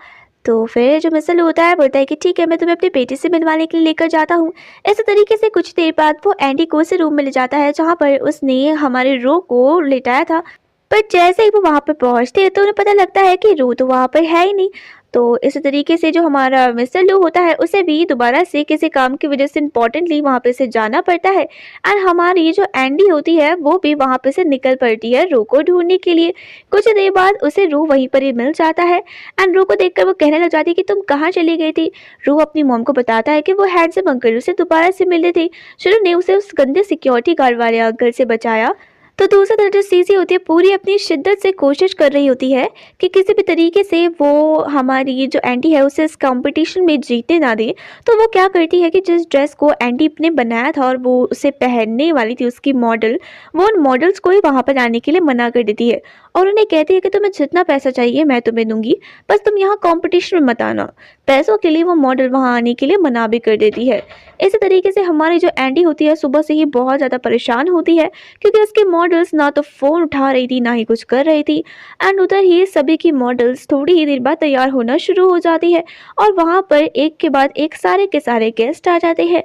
तो फिर जो मिस्टर लू होता है बोलता है कि ठीक है, मैं तुम्हें अपने बेटे से मिलवाने के लिए लेकर जाता हूँ। इसी तरीके से कुछ देर बाद वो एंडी को उसे रूम में ले जाता है जहाँ पर उसने हमारे रो को लेटाया था। पर जैसे ही वो वहां पर पहुंचते हैं तो उन्हें पता लगता है कि रू तो वहां पर है ही नहीं। तो इस तरीके से जो हमारा मिस्टर लू होता है उसे भी दोबारा से किसी काम की वजह से इम्पोर्टेंटली वहां पे से जाना पड़ता है एंड हमारी जो एंडी होती है वो भी वहां पे से निकल पड़ती है रू को ढूंढने के लिए। कुछ देर बाद उसे रू वहीं पर ही मिल जाता है एंड रू को देखकर वो कहने लग जाती है कि तुम कहाँ चली गई थी। रू अपनी मॉम को बताता है कि वो हैंडसम अंकल उसे दोबारा से मिले थे, शुरू ने उसे उस गंदे सिक्योरिटी गार्ड वाले अंकल से बचाया। तो दूसरी तरफ जो सीसी होती है पूरी अपनी शिद्दत से कोशिश कर रही होती है कि किसी भी तरीके से वो हमारी जो एंटी है उसे इस कंपटीशन में जीतने ना दे। तो वो क्या करती है कि जिस ड्रेस को एंटी ने बनाया था और वो उसे पहनने वाली थी उसकी मॉडल, वो उन मॉडल्स को ही वहाँ पर आने के लिए मना कर देती है और उन्हें कहती है कि तुम्हें जितना पैसा चाहिए मैं तुम्हें दूंगी, बस तुम यहाँ कॉम्पिटिशन में मत आना। पैसों के लिए वो मॉडल वहाँ आने के लिए मना भी कर देती है। इसी तरीके से हमारी जो एंडी होती है सुबह से ही बहुत ज़्यादा परेशान होती है क्योंकि उसकी मॉडल्स ना तो फ़ोन उठा रही थी ना ही कुछ कर रही थी एंड उधर ही सभी की मॉडल्स थोड़ी ही देर बाद तैयार होना शुरू हो जाती है और वहाँ पर एक के बाद एक सारे के सारे गेस्ट आ जाते हैं।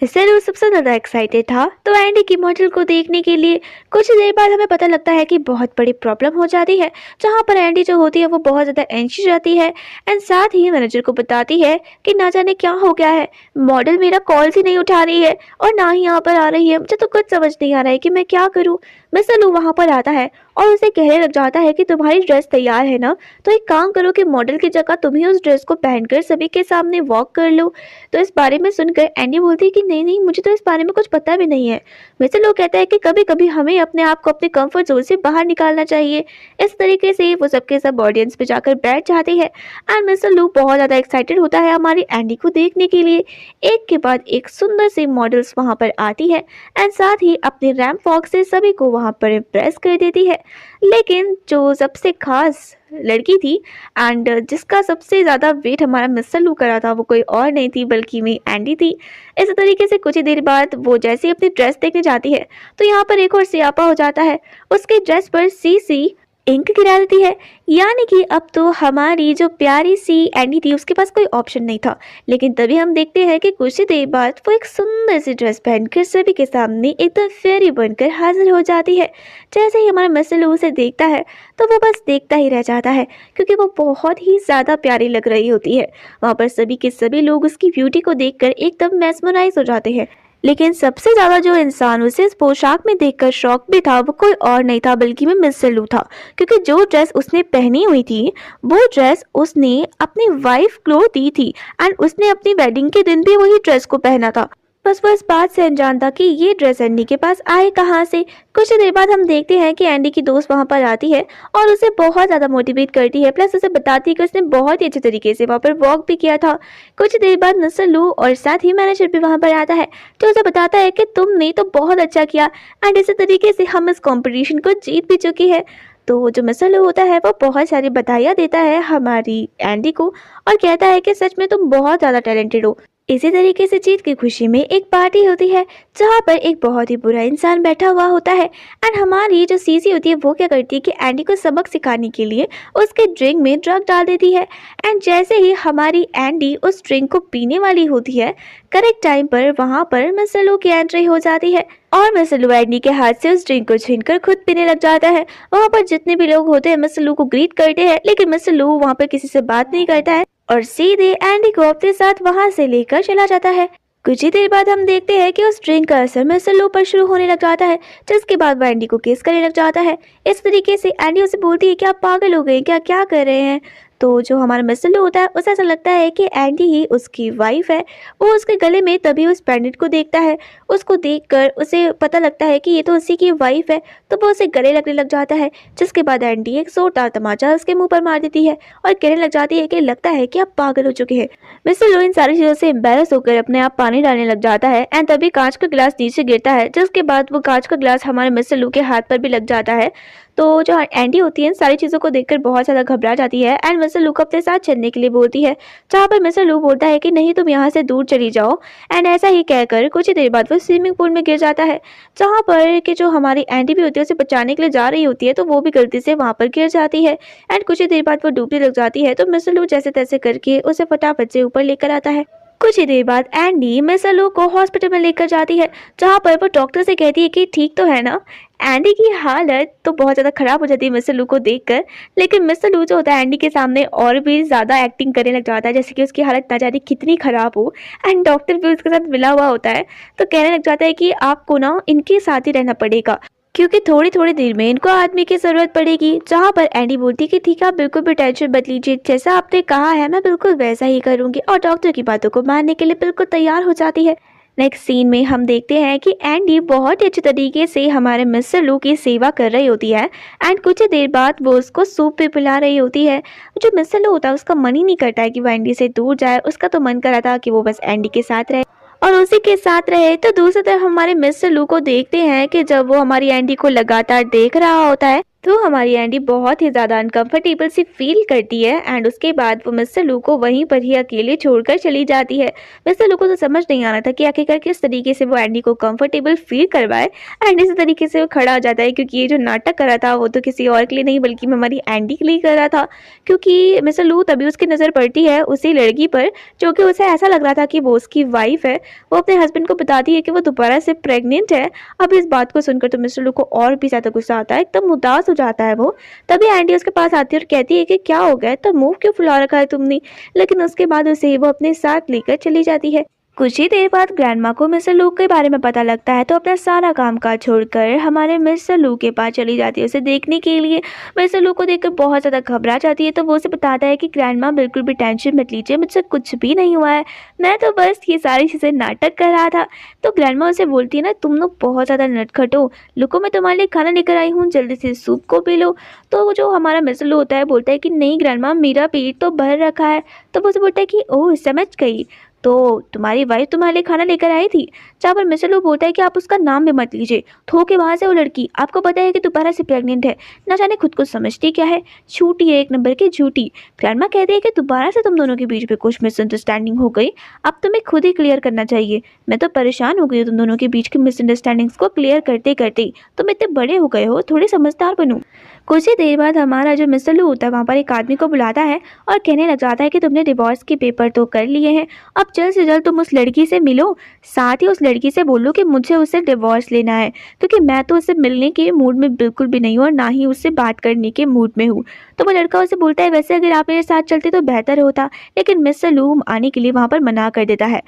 इससे वो सबसे ज़्यादा एक्साइटेड था तो एंडी की मॉडल को देखने के लिए। कुछ देर बाद हमें पता लगता है कि बहुत बड़ी प्रॉब्लम हो जाती है जहाँ पर एंडी जो होती है वो बहुत ज़्यादा एंशियस रहती है एंड साथ ही मैनेजर को बताती है कि ना जाने क्या हो गया है, मॉडल मेरा कॉल्स ही नहीं उठा रही है और ना ही यहाँ पर आ रही है, मुझे तो कुछ समझ नहीं आ रहा है कि मैं क्या करूँ। मिस्टर लू वहाँ पर आता है और उसे कहने लग जाता है कि तुम्हारी ड्रेस तैयार है ना, तो एक काम करो कि मॉडल की जगह तुम ही उस ड्रेस को पहनकर सभी के सामने वॉक कर लो। तो इस बारे में सुनकर एंडी बोलती है कि नहीं नहीं, मुझे तो इस बारे में कुछ पता भी नहीं है। वैसे लोग कहते हैं कि कभी कभी हमें अपने आप को अपने कंफर्ट जोन से बाहर निकालना चाहिए। इस तरीके से वो सबके सब ऑडियंस पे जाकर बैठ जाती है एंड मिस्टर लू बहुत ज़्यादा एक्साइटेड होता है हमारी एंडी को देखने के लिए। एक के बाद एक सुंदर सी मॉडल्स वहाँ पर आती है एंड साथ ही अपने रैंप वॉक से सभी को वहाँ पर इम्प्रेस कर देती है। लेकिन जो सबसे खास लड़की थी एंड जिसका सबसे ज़्यादा वेट हमारा मिस्टर लू करा था, वो कोई और नहीं थी बल्कि मेरी एंडी थी। इस तरीके से कुछ ही देर बाद वो जैसे ही अपनी ड्रेस देखने जाती है तो यहाँ पर एक और सियापा हो जाता है। उसके ड्रेस पर सी सी इंक गिरा देती है। यानी कि अब तो हमारी जो प्यारी सी एंडी थी उसके पास कोई ऑप्शन नहीं था। लेकिन तभी हम देखते हैं कि कुछ ही देर बाद वो एक सुंदर सी ड्रेस पहनकर सभी के सामने एकदम फेरी बनकर हाजिर हो जाती है। जैसे ही हमारा मिस्टर लू उसे देखता है तो वो बस देखता ही रह जाता है, क्योंकि वो बहुत ही ज़्यादा प्यारी लग रही होती है। वहाँ पर सभी के सभी लोग उसकी ब्यूटी को देखकर एकदम मैस्मराइज हो जाते हैं। लेकिन सबसे ज़्यादा जो इंसान उसे इस पोशाक में देखकर शॉक भी था वो कोई और नहीं था बल्कि मैं मिस्टर लू था, क्योंकि जो ड्रेस उसने पहनी हुई थी वो ड्रेस उसने अपनी वाइफ को दी थी एंड उसने अपनी वेडिंग के दिन भी वही ड्रेस को पहना था। बस वो इस बात से अनजान था कि ये ड्रेस एंडी के पास आए कहाँ से। कुछ देर बाद हम देखते हैं कि एंडी की दोस्त वहाँ पर आती है और उसे बहुत ज़्यादा मोटिवेट करती है, प्लस उसे बताती है कि उसने बहुत ही अच्छे तरीके से वहाँ पर वॉक भी किया था। कुछ देर बाद मिस्टर लू और साथ ही मैनेजर भी वहाँ पर आता है जो उसे बताता है कि तुमने तो बहुत अच्छा किया एंड इसी तरीके से हम इस कॉम्पिटिशन को जीत भी चुकी है। तो जो मिस्टर लू होता है वो बहुत सारी बधाइयाँ देता है हमारी एंडी को और कहता है कि सच में तुम बहुत ज़्यादा टैलेंटेड हो। इसी तरीके से जीत की खुशी में एक पार्टी होती है जहाँ पर एक बहुत ही बुरा इंसान बैठा हुआ होता है एंड हमारी जो सीसी होती है वो क्या करती है कि एंडी को सबक सिखाने के लिए उसके ड्रिंक में ड्रग डाल देती है। एंड जैसे ही हमारी एंडी उस ड्रिंक को पीने वाली होती है, करेक्ट टाइम पर वहाँ पर मिस्टर लू की एंट्री हो जाती है और मिस्टर लू एंडी के हाथ से उस ड्रिंक को छीनकर खुद पीने लग जाता है। वहाँ पर जितने भी लोग होते हैं मिस्टर लू को ग्रीट करते हैं, लेकिन मिस्टर लू वहाँ पर किसी से बात नहीं करता है और सीधे एंडी को अपने साथ वहां से लेकर चला जाता है। कुछ ही देर बाद हम देखते हैं कि उस ड्रिंक का असर मिस्टर लू पर शुरू होने लग जाता है, जिसके बाद वो एंडी को किस करने लग जाता है। इस तरीके से एंडी उसे बोलती है कि आप पागल हो गए क्या कर रहे हैं। तो जो हमारा मिस्टर लू होता है उसे ऐसा लगता है कि एंडी ही उसकी वाइफ है। वो उसके गले में तभी उस पेंडेंट को देखता है। उसको देखकर उसे पता लगता है कि ये तो उसी की वाइफ है, तो वो उसे गले लगने लग जाता है। जिसके बाद एंडी एक जोरदार तमाचा उसके मुंह पर मार देती है और कहने लग जाती है कि लगता है कि आप पागल हो चुके हैं। मिस्टर लू इन सारी चीज़ों से एम्बेरस होकर अपने आप पानी डालने लग जाता है एंड तभी कांच का गिलास नीचे गिरता है, जिसके बाद वो कांच का गिलास हमारे मिस्टर लू के हाथ पर भी लग जाता है। तो जो एंडी होती है इन सारी चीज़ों को देखकर बहुत ज़्यादा घबरा जाती है एंड मिस्टर लू को अपने साथ चलने के लिए बोलती है, जहाँ पर मिस्टर लू बोलता है कि नहीं तुम यहाँ से दूर चली जाओ। एंड ऐसा ही कहकर कुछ ही देर बाद वो स्विमिंग पूल में गिर जाता है, जहाँ पर कि जो हमारी एंडी भी होती है उसे बचाने के लिए जा रही होती है तो वो भी गलती से वहाँ पर गिर जाती है एंड कुछ ही देर बाद वो डूबने लग जाती है। तो मिस्टर लू जैसे तैसे करके उसे फटाफट से ऊपर लेकर आता है। कुछ ही देर बाद एंडी मिस्टर लू को हॉस्पिटल में लेकर जाती है, जहाँ पर वो डॉक्टर से कहती है कि ठीक तो है ना। एंडी की हालत तो बहुत ज़्यादा ख़राब हो जाती है मिस्टर लू को देखकर, लेकिन मिस्टर लू जो होता है एंडी के सामने और भी ज़्यादा एक्टिंग करने लग जाता है, जैसे कि उसकी हालत ना जाने कितनी ख़राब हो। एंड डॉक्टर भी उसके साथ मिला हुआ होता है तो कहने लग जाता है कि आपको ना इनके साथ ही रहना पड़ेगा, क्योंकि थोड़ी थोड़ी देर में इनको आदमी की ज़रूरत पड़ेगी। जहाँ पर एंडी बोलती कि ठीक है आप बिल्कुल भी टेंशन मत लीजिए, जैसा आपने कहा है मैं बिल्कुल वैसा ही करूँगी, और डॉक्टर की बातों को मानने के लिए बिल्कुल तैयार हो जाती है। नेक्स्ट सीन में हम देखते हैं कि एंडी बहुत ही अच्छे तरीके से हमारे मिस्टर लू की सेवा कर रही होती है एंड कुछ ही देर बाद वो उसको सूप भी पिला रही होती है। जो मिस्टर लू होता है उसका मन ही नहीं करता है कि वो एंडी से दूर जाए, उसका तो मन कर रहा था कि वो बस एंडी के साथ रहे और उसी के साथ रहे। तो दूसरी तरफ हमारे मिस्टर लू को देखते हैं कि जब वो हमारी एंडी को लगातार देख रहा होता है तो हमारी एंडी बहुत ही ज़्यादा अनकंफर्टेबल सी फील करती है एंड उसके बाद वो मिस्टर लू को वहीं पर ही अकेले छोड़कर चली जाती है। मिस्टर लू को तो समझ नहीं आ रहा था कि आखिरकार किस तरीके से वो एंडी को कंफर्टेबल फील करवाए एंड इसी तरीके से वो खड़ा हो जाता है, क्योंकि ये जो नाटक कर रहा था वो तो किसी और के लिए नहीं बल्कि हमारी एंडी के लिए कर रहा था। क्योंकि मिस्टर लू तभी उसकी नज़र पड़ती है उसी लड़की पर जो कि उसे ऐसा लग रहा था कि वो उसकी वाइफ है। वो अपने हस्बैंड को बताती है कि वो दोबारा से प्रेग्नेंट है। अब इस बात को सुनकर तो मिस्टर लू को और भी ज़्यादा गुस्सा आता है, एकदम उदास जाता है वो। तभी एंडी उसके पास आती है और कहती है कि क्या हो गया, तो मुंह क्यों फुला रखा है तुमने। लेकिन उसके बाद उसे वो अपने साथ लेकर चली जाती है। कुछ ही देर बाद ग्रैंडमा को मिस्टर लू के बारे में पता लगता है, तो अपना सारा काम काज छोड़कर हमारे मिस्टर लू के पास चली जाती है उसे देखने के लिए। मिस्टर लू को देखकर बहुत ज़्यादा घबरा जाती है, तो वो उसे बताता है कि ग्रैंडमा बिल्कुल भी टेंशन मत लीजिए, मुझसे कुछ भी नहीं हुआ है, मैं तो बस ये सारी चीज़ें नाटक कर रहा था। तो ग्रैंडमा उसे बोलती है ना, तुम लोग बहुत ज़्यादा नटखट हो, लुको मैं तुम्हारे लिए खाना लेकर आई हूँ, जल्दी से सूप को पी लो। तो वो जो हमारा मिस्टर लू होता है बोलता है कि नहीं ग्रैंडमा, मेरा पेट तो भर रखा है। तो वो उसे बोलता है कि ओह समझ गई, तो तुम्हारी वाइफ तुम्हारे लिए खाना लेकर आई थी। जहाँ पर मिस्टर लू बोलता है कि आप उसका नाम भी मत लीजिए, थो के वहाँ से वो लड़की, आपको पता है कि दोबारा से प्रेग्नेंट है, ना जाने खुद को समझती क्या है, झूठी है, एक नंबर की झूठी। ग्रैंडमा कहती है कि दोबारा से तुम दोनों के बीच में कुछ मिसअंडरस्टैंडिंग हो गई, अब तुम्हें खुद ही क्लियर करना चाहिए। मैं तो परेशान हो गई हूँ तुम दोनों के बीच की मिसअंडरस्टैंडिंग्स को क्लियर करते करते, तुम इतने बड़े हो गए हो, थोड़े समझदार बनो। कुछ ही देर बाद हमारा जो मिस्टर लू होता है वहाँ पर एक आदमी को बुलाता है और कहने लग जाता है कि तुमने डिवोर्स के पेपर तो कर लिए हैं, अब जल्द से जल्द तुम उस लड़की से मिलो, साथ ही उस लड़की से बोलो कि मुझे उससे डिवोर्स लेना है, क्योंकि मैं तो उससे मिलने के मूड में बिल्कुल भी नहीं हूँ और ना ही उससे बात करने के मूड में हूँ। तो वो लड़का उसे बोलता है वैसे अगर आप मेरे साथ चलते तो बेहतर होता, लेकिन मिस्टर लू आने के लिए वहाँ पर मना कर देता है।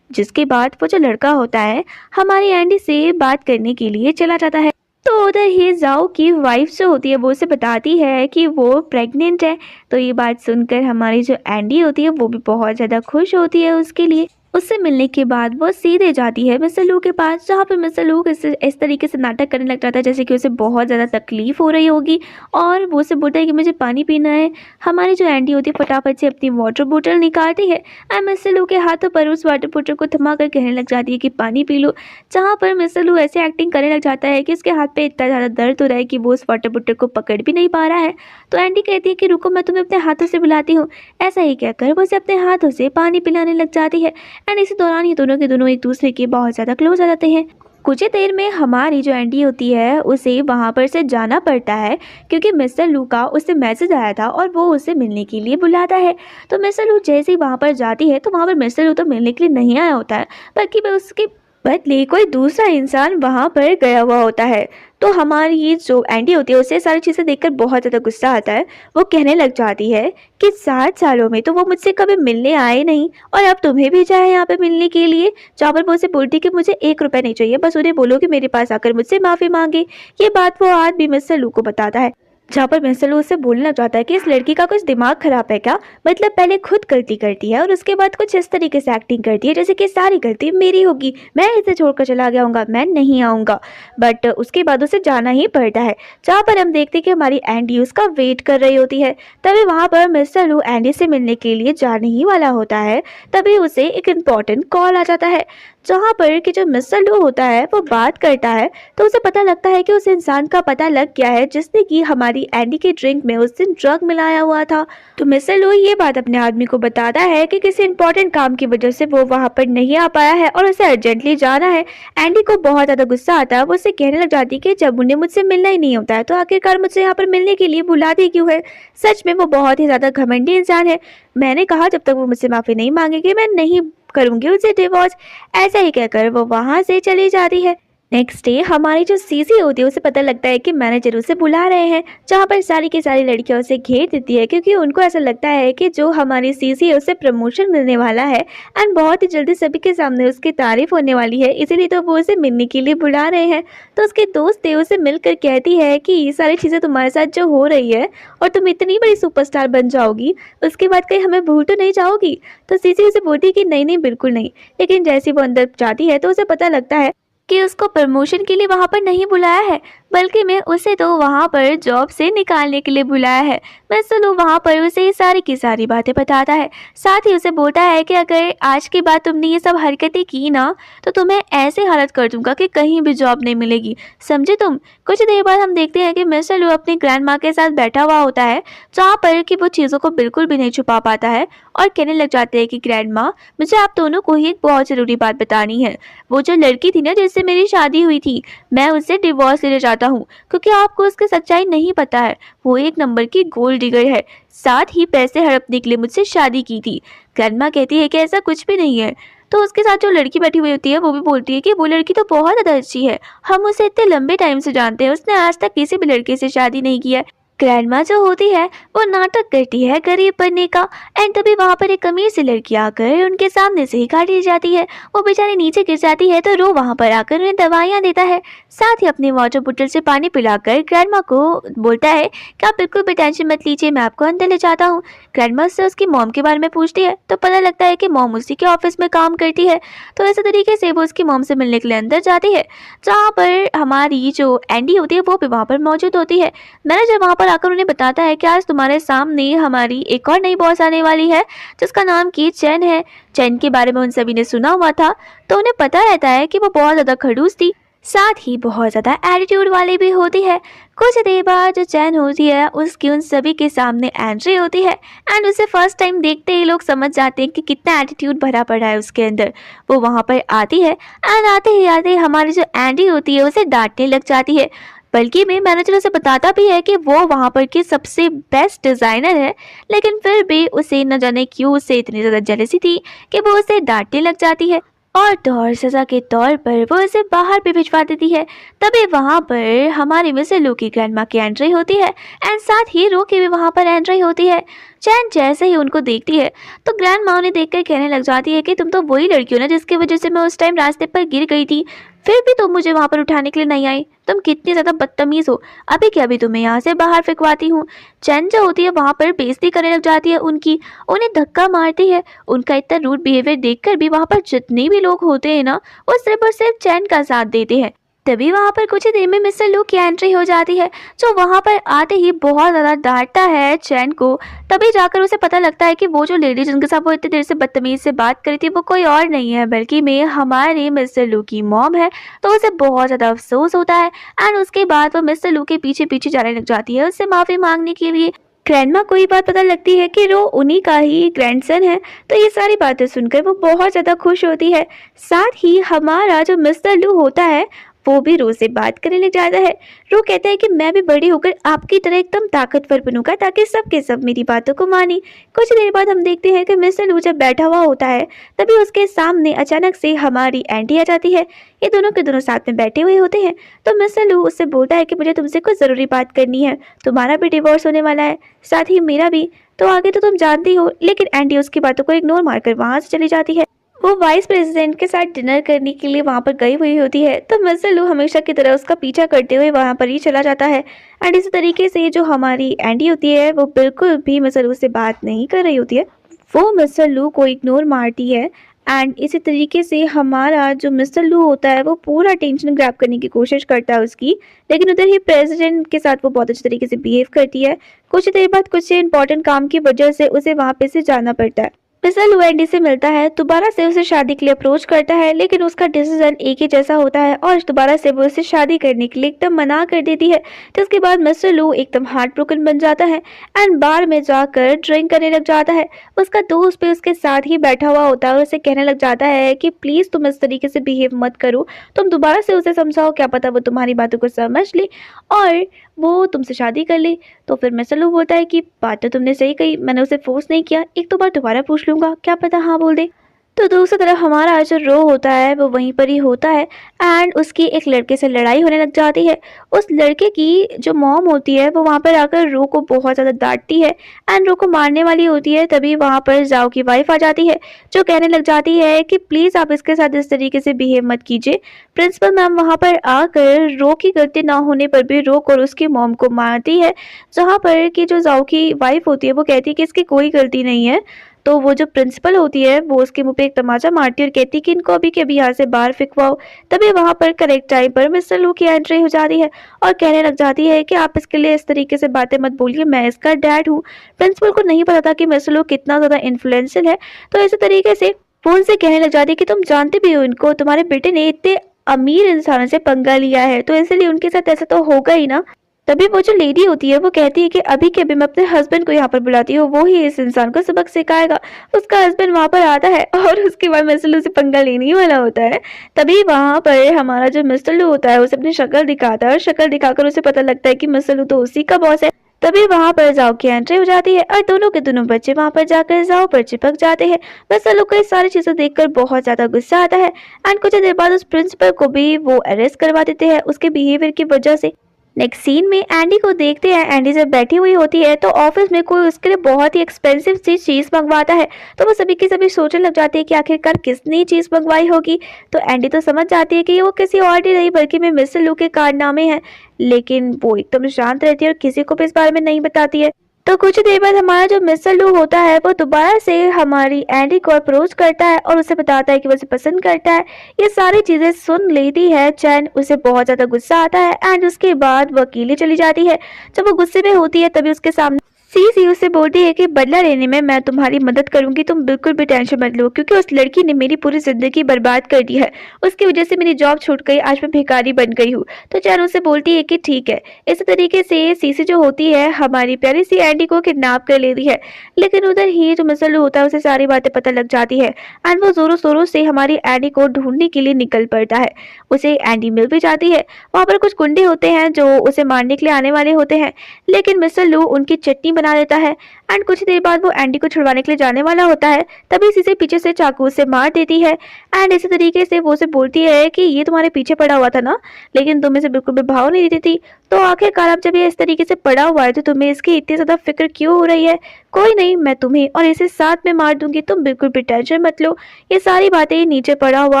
जिसके बाद वो जो लड़का होता है हमारी एंडी से बात करने के लिए चला जाता है। तो उधर ही जाओ की वाइफ जो होती है वो उसे बताती है कि वो प्रेग्नेंट है। तो ये बात सुनकर हमारी जो एंडी होती है वो भी बहुत ज़्यादा खुश होती है उसके लिए। उससे मिलने के बाद वो सीधे जाती है मिस्टर लू के पास, जहाँ पे मिस्टर लू इस तरीके से नाटक करने लग जाता है जैसे कि उसे बहुत ज़्यादा तकलीफ हो रही होगी और वो उसे बोलता है कि मुझे पानी पीना है। हमारी जो एंडी होती है फटाफट से अपनी वाटर बोतल निकालती है और मिस्टर लू के हाथों पर उस वाटर बोतल को थमा कर कहने लग जाती है कि पानी पी लो। जहाँ पर मिस्टर लू ऐसे एक्टिंग करने लग जाता है कि उसके हाथ पे इतना ज़्यादा दर्द हो रहा है कि वो उस वाटर बोतल को पकड़ भी नहीं पा रहा है। तो एंडी कहती है कि रुको मैं तुम्हें अपने हाथों से पिलाती हूँ। ऐसा ही कहकर वो उसे अपने हाथों से पानी पिलाने लग जाती है एंड इसी दौरान ये दोनों के दोनों एक दूसरे के बहुत ज़्यादा क्लोज आ जाते हैं। कुछ ही देर में हमारी जो एंडी होती है उसे वहाँ पर से जाना पड़ता है क्योंकि मिस्टर लू का उससे मैसेज आया था और वो उसे मिलने के लिए बुलाता है। तो मिस्टर लू जैसे ही वहाँ पर जाती है तो वहाँ पर मिस्टर लू तो मिलने के लिए नहीं आया होता है, बल्कि वह उसके बदले कोई दूसरा इंसान वहाँ पर गया हुआ होता है। तो हमारी ये जो एंडी होती है उसे सारी चीज़ें देखकर बहुत ज़्यादा गुस्सा आता है। वो कहने लग जाती है कि 7 सालों में तो वो मुझसे कभी मिलने आए नहीं और अब तुम्हें भेजा है यहाँ पे मिलने के लिए। जहाँ पर वो उसे बोलती है कि मुझे 1 रुपया नहीं चाहिए, बस उन्हें बोलो कि मेरे पास आकर मुझसे माफ़ी मांगे। ये बात वो आज भी मिस्टर लू को बताता है। जहाँ पर मिस्टर लू उससे बोलने लग जाता है कि इस लड़की का कुछ दिमाग खराब है क्या, मतलब पहले खुद गलती करती है और उसके बाद कुछ इस तरीके से एक्टिंग करती है जैसे कि सारी गलती मेरी होगी, मैं इसे छोड़कर चला गया हूँगा, मैं नहीं आऊँगा। बट उसके बाद उसे जाना ही पड़ता है। जहाँ पर हम देखते हैं कि हमारी एंडी उसका वेट कर रही होती है। तभी वहाँ पर मिस्टर लू एंडी से मिलने के लिए जाने ही वाला होता है। तभी उसे एक इम्पॉर्टेंट कॉल आ जाता है जहाँ पर कि जो मिस्टर लू होता है वो बात करता है। तो उसे पता लगता है कि उस इंसान का पता लग गया है जिसने कि हमारी एंडी के ड्रिंक में उस दिन ड्रग मिलाया हुआ था। तो मिस्टर लू ये बात अपने आदमी को बताता है कि किसी इंपॉर्टेंट काम की वजह से वो वहाँ पर नहीं आ पाया है और उसे अर्जेंटली जाना है। एंडी को बहुत ज़्यादा गुस्सा आता है। वो उसे कहने लग जाती है कि जब उन्हें मुझसे मिलना ही नहीं होता है तो आखिरकार मुझसे यहाँ पर मिलने के लिए बुलाती क्यों है। सच में वो बहुत ही ज़्यादा घमंडी इंसान है। मैंने कहा जब तक वो मुझसे माफ़ी नहीं मांगेगी मैं नहीं करूंगी उसे डिवोर्स। ऐसा ही कहकर वो वहां से चली जाती है। नेक्स्ट डे हमारी जो सीसी होती है उसे पता लगता है कि मैनेजर उसे बुला रहे हैं, जहाँ पर सारी की सारी लड़कियां उसे घेर देती है क्योंकि उनको ऐसा लगता है कि जो हमारी सीसी है उसे प्रमोशन मिलने वाला है एंड बहुत ही जल्दी सभी के सामने उसकी तारीफ होने वाली है, इसीलिए तो वो उसे मिलने के लिए बुला रहे हैं। तो उसके दोस्त है उसे मिलकर कहती है कि ये सारी चीज़ें तुम्हारे साथ जो हो रही है और तुम इतनी बड़ी सुपरस्टार बन जाओगी उसके बाद कहीं हमें भूल तो नहीं जाओगी। तो सीसी उसे बोलती है कि नहीं नहीं बिल्कुल नहीं। लेकिन जैसे वो अंदर जाती है तो उसे पता लगता है कि उसको प्रमोशन के लिए वहाँ पर नहीं बुलाया है, बल्कि मैं उसे तो वहाँ पर जॉब से निकालने के लिए बुलाया है। मिस्टर लू वहाँ पर उसे ये सारी की सारी बातें बताता है। साथ ही उसे बोलता है कि अगर आज के बाद तुमने ये सब हरकतें की ना तो तुम्हें ऐसे हालत कर दूंगा कि कहीं भी जॉब नहीं मिलेगी, समझे तुम। कुछ देर बाद हम देखते हैं कि मिस्टर लू अपनी ग्रैंड माँ के साथ बैठा हुआ होता है, जहाँ पर कि वो चीज़ों को बिल्कुल भी नहीं छुपा पाता है और कहने लग जाते हैं कि ग्रैंड माँ मुझे आप दोनों को ही एक बहुत ज़रूरी बात बतानी है। वो जो लड़की थी ना जिससे मेरी शादी हुई थी, मैं उससे डिवोर्स लेना चाहता हूँ क्योंकि आपको उसकी सच्चाई नहीं पता है। वो एक नंबर की गोल्ड डिगर है, साथ ही पैसे हड़पने के लिए मुझसे शादी की थी। ग्रैंडमा कहती है कि ऐसा कुछ भी नहीं है। तो उसके साथ जो लड़की बैठी हुई होती है वो भी बोलती है कि वो लड़की तो बहुत ज़्यादा अच्छी है, हम उसे इतने लंबे टाइम से जानते हैं, उसने आज तक किसी भी लड़के से शादी नहीं किया है। ग्रैंडमा जो होती है वो नाटक करती है गरीब बनने का। एंड तभी वहां पर एक अमीर सी लड़की आकर उनके सामने से ही काटी जाती है। वो बेचारी नीचे गिर जाती है तो रो वहां पर आकर उन्हें दवाइयां देता है। साथ ही अपने वाटर बोतल से पानी पिलाकर ग्रैंडमा को बोलता है कि आप बिल्कुल भी टेंशन मत लीजिए, मैं आपको अंदर ले जाता हूँ। ग्रैंडमा से उसकी मॉम के बारे में पूछती है तो पता लगता है कि मॉम उसी के ऑफिस में काम करती है। तो ऐसे तरीके से वो उसकी मॉम से मिलने के लिए अंदर जाती है, जहाँ पर हमारी जो एंडी होती है वो भी वहाँ पर मौजूद होती है। मैनेजर वहाँ पर आकर उन्हें बताता है कि आज तुम्हारे सामने हमारी एक और नई बॉस आने वाली है, जिसका नाम की चैन है। चैन के बारे में उन सभी ने सुना हुआ था, तो उन्हें पता रहता है कि वो बहुत ज़्यादा खड़ूस थी, साथ ही बहुत ज़्यादा एटीट्यूड वाली भी होती है। कुछ देर बाद जो चैन होती है उसकी उन सभी के सामने एंट्री होती है। एंड उसे फर्स्ट टाइम देखते ही लोग समझ जाते हैं कि कितना एटीट्यूड भरा पड़ा है उसके अंदर। वो वहाँ पर आती है एंड आते ही हमारी जो एंडी होती है उसे डांटने लग जाती है। बल्कि मैं मैनेजर उसे बताता भी है कि वो वहाँ पर की सबसे बेस्ट डिज़ाइनर है, लेकिन फिर भी उसे न जाने क्यों उससे इतनी ज़्यादा जेलसी थी कि वो उसे डांटने लग जाती है और तो और सज़ा के तौर पर वो उसे बाहर भी भिजवा देती है। तभी वहाँ पर हमारी मिसेस लू की ग्रैंडमा की एंट्री होती है एंड साथ ही रो की भी वहाँ पर एंट्री होती है। चैन जैसे ही उनको देखती है तो ग्रैंडमा उन्हें देखकर कहने लग जाती है कि तुम तो वही लड़की हो ना जिसकी वजह से मैं उस टाइम रास्ते पर गिर गई थी, फिर भी तुम मुझे वहाँ पर उठाने के लिए नहीं आई। तुम कितनी ज़्यादा बदतमीज़ हो, अभी क्या अभी तुम्हें यहाँ से बाहर फेंकवाती हूँ। चैन जो होती है वहाँ पर बेइज्जती करने लग जाती है उनकी, उन्हें धक्का मारती है। उनका इतना रूड बिहेवियर देखकर भी वहाँ पर जितने भी लोग होते हैं ना, वो सिर्फ और सिर्फ चैन का साथ देते हैं। तभी वहाँ पर कुछ ही देर में मिस्टर लू की एंट्री हो जाती है, जो वहाँ पर आते ही बहुत ज़्यादा डांटता है चैन को। तभी जाकर उसे पता लगता है कि वो जो लेडी जिनके साथ वो इतनी देर से बदतमीज से बात करी थी वो कोई और नहीं है बल्कि मैं हमारे मिस्टर लू की मॉम है। तो उसे बहुत ज़्यादा अफसोस होता है एंड उसके बाद वो मिस्टर लू के पीछे पीछे जाने लग जाती है उससे माफ़ी मांगने के लिए। ग्रैंडमा को ये बात पता लगती है कि रो उन्हीं का ही ग्रैंडसन है, तो ये सारी बातें सुनकर वो बहुत ज़्यादा खुश होती है। साथ ही हमारा जो मिस्टर लू होता है वो भी रो से बात करने लग जाता है। रो कहता है कि मैं भी बड़ी होकर आपकी तरह एकदम ताकतवर बनूंगा ताकि सबके सब मेरी बातों को माने। कुछ देर बाद हम देखते हैं कि मिस्टर लू जब बैठा हुआ होता है तभी उसके सामने अचानक से हमारी एंटी आ जाती है। ये दोनों के दोनों साथ में बैठे हुए होते हैं, तो मिस्टर लू उससे बोलता है कि मुझे तुमसे कुछ ज़रूरी बात करनी है, तुम्हारा भी डिवोर्स होने वाला है, साथ ही मेरा भी, तो आगे तो तुम जानती हो। लेकिन एंटी उसकी बातों को इग्नोर मारकर वहाँ से चली जाती है। वो वाइस प्रेसिडेंट के साथ डिनर करने के लिए वहाँ पर गई हुई होती है, तो मिस्टर लू हमेशा की तरह उसका पीछा करते हुए वहाँ पर ही चला जाता है। एंड इसी तरीके से जो हमारी एंडी होती है वो बिल्कुल भी मिस्टर लू से बात नहीं कर रही होती है, वो मिस्टर लू को इग्नोर मारती है। एंड इसी तरीके से हमारा जो मिस्टर लू होता है वो पूरा टेंशन ग्रैब करने की कोशिश करता है उसकी, लेकिन उधर ही प्रेसिडेंट के साथ वो बहुत अच्छे तरीके से बिहेव करती है। कुछ देर बाद कुछ इंपॉर्टेंट काम की वजह से उसे वहाँ पे से जाना पड़ता है। मिस्टर लू एंडी से मिलता है, दोबारा से उसे शादी के लिए अप्रोच करता है, लेकिन उसका डिसीजन एक ही जैसा होता है और दोबारा से वो उसे शादी करने के लिए एकदम मना कर देती है। तो उसके बाद मिस्टर लू एकदम हार्ट ब्रोकन बन जाता है एंड बार में जाकर ड्रिंक करने लग जाता है। उसका दोस्त भी उसके साथ ही बैठा हुआ होता है और उसे कहने लग जाता है कि प्लीज़ तुम इस तरीके से बिहेव मत करो, तुम दोबारा से उसे समझाओ, क्या पता वो तुम्हारी बातों को समझ ले और वो तुमसे शादी कर ले। तो फिर मिस्टर लू बोलता है कि बात तो तुमने सही कही, मैंने उसे फोर्स नहीं किया, एक दो बार दोबारा पूछ लूँगा, क्या पता हाँ बोल दे। तो दूसरी तरफ हमारा जो रो होता है वो वहीं पर ही होता है एंड उसकी एक लड़के से लड़ाई होने लग जाती है। उस लड़के की जो मॉम होती है वो वहाँ पर आकर रो को बहुत ज़्यादा डांटती है एंड रो को मारने वाली होती है। तभी वहाँ पर जाओ की वाइफ आ जाती है, जो कहने लग जाती है कि प्लीज़ आप इसके साथ इस तरीके से बिहेव मत कीजिए। प्रिंसिपल मैम वहाँ पर आकर रो की गलती ना होने पर भी रो और उसकी मॉम को मारती है, जहाँ पर कि जो जाओ की वाइफ होती है वो कहती है कि इसकी कोई गलती नहीं है। तो वो जो प्रिंसिपल होती है वो उसके मुंह पे एक तमाचा मारती है और कहती है कि इनको अभी के अभी यहाँ से बाहर फिकवाओ। तभी वहाँ पर करेक्ट टाइम पर मिस्टर लू की एंट्री हो जाती है और कहने लग जाती है कि आप इसके लिए इस तरीके से बातें मत बोलिए, मैं इसका डैड हूँ। प्रिंसिपल को नहीं पता था कि मिस्टर लू कितना ज़्यादा इन्फ्लुएंशियल है, तो इसी तरीके से वो उनसे कहने लग जाती है कि तुम जानते भी हो इनको, तुम्हारे बेटे ने इतने अमीर इंसानों से पंगा लिया है, तो इसलिए उनके साथ ऐसा तो होगा ही ना। तभी वो जो लेडी होती है वो कहती है कि अभी के अभी मैं अपने हस्बैंड को यहाँ पर बुलाती हूँ, वो ही इस इंसान को सबक सिखाएगा। उसका हस्बैंड वहाँ पर आता है और उसके बाद मिस्टर लू से पंगा लेने ही वाला होता है। तभी वहाँ पर हमारा जो मिस्टर लू होता है उसे अपनी शक्ल दिखाता है और शक्ल दिखाकर उसे पता लगता है कि मिस्टर लू तो उसी का बॉस है। तभी वहाँ पर जाओ की एंट्री हो जाती है और दोनों के दोनों बच्चे वहाँ पर जाकर जाओ पर चिपक जाते हैं। मिस्टर लू को ये सारी चीजें देखकर बहुत ज्यादा गुस्सा आता है एंड कुछ देर बाद उस प्रिंसिपल को भी वो अरेस्ट करवा देते हैं उसके बिहेवियर की वजह से। नेक्स्ट सीन में एंडी को देखते हैं। एंडी जब बैठी हुई होती है तो ऑफिस में कोई उसके लिए बहुत ही एक्सपेंसिव सी चीज़ मंगवाता है, तो वो सभी की सभी सोचने लग जाती है कि आखिरकार किसने ये चीज़ मंगवाई होगी। तो एंडी तो समझ जाती है कि वो किसी और की नहीं बल्कि मैं मिस्टर लू के कारनामे हैं, लेकिन वो एकदम शांत रहती है और किसी को भी इस बारे में नहीं बताती है। तो कुछ देर बाद हमारा जो मिस्टर लू होता है वो दोबारा से हमारी एंडी को अप्रोच करता है और उसे बताता है कि वो उसे पसंद करता है। ये सारी चीजें सुन लेती है चैन, उसे बहुत ज्यादा गुस्सा आता है एंड उसके बाद वो अकेली चली जाती है। जब वो गुस्से में होती है तभी उसके सामने सी उसे बोलती है कि बदला लेने में मैं तुम्हारी मदद करूंगी, तुम बिल्कुल भी टेंशन मत लो, क्योंकि उस लड़की ने मेरी पूरी जिंदगी बर्बाद कर दी है। उसकी वजह से मेरी जॉब छूट गई, आज मैं भिखारी बन गई हूँ। तो चैन उसे बोलती है कि ठीक है। इस तरीके से सीसी जो होती है हमारी प्यारी सी एंडी को किडनैप कर लेती है, लेकिन उधर ही जो मसलू होता है उसे सारी बातें पता लग जाती है एंड वो जोरों शोरों से हमारी एंडी को ढूंढने के लिए निकल पड़ता है। उसे एंडी मिल भी जाती है। वहाँ पर कुछ गुंडे होते हैं जो उसे मारने के लिए आने वाले होते हैं, लेकिन मिस्टर लू उनकी चटनी बना देता है एंड कुछ देर बाद वो एंडी को छुड़वाने के लिए जाने वाला होता है, तभी सीसे पीछे से चाकू से मार देती है। एंड इसी तरीके से वो उसे बोलती है कि ये तुम्हारे पीछे पड़ा हुआ था ना, लेकिन तुम इसे बिल्कुल भी भाव नहीं देती थी, तो आखिरकार अब जब ये इस तरीके से पड़ा हुआ है तो तुम्हें इसकी इतनी ज्यादा फिक्र क्यों हो रही है। कोई नहीं, मैं तुम्हें और इसे साथ में मार दूंगी, तुम बिल्कुल भी टेंशन मत लो। ये सारी बातें नीचे पड़ा हुआ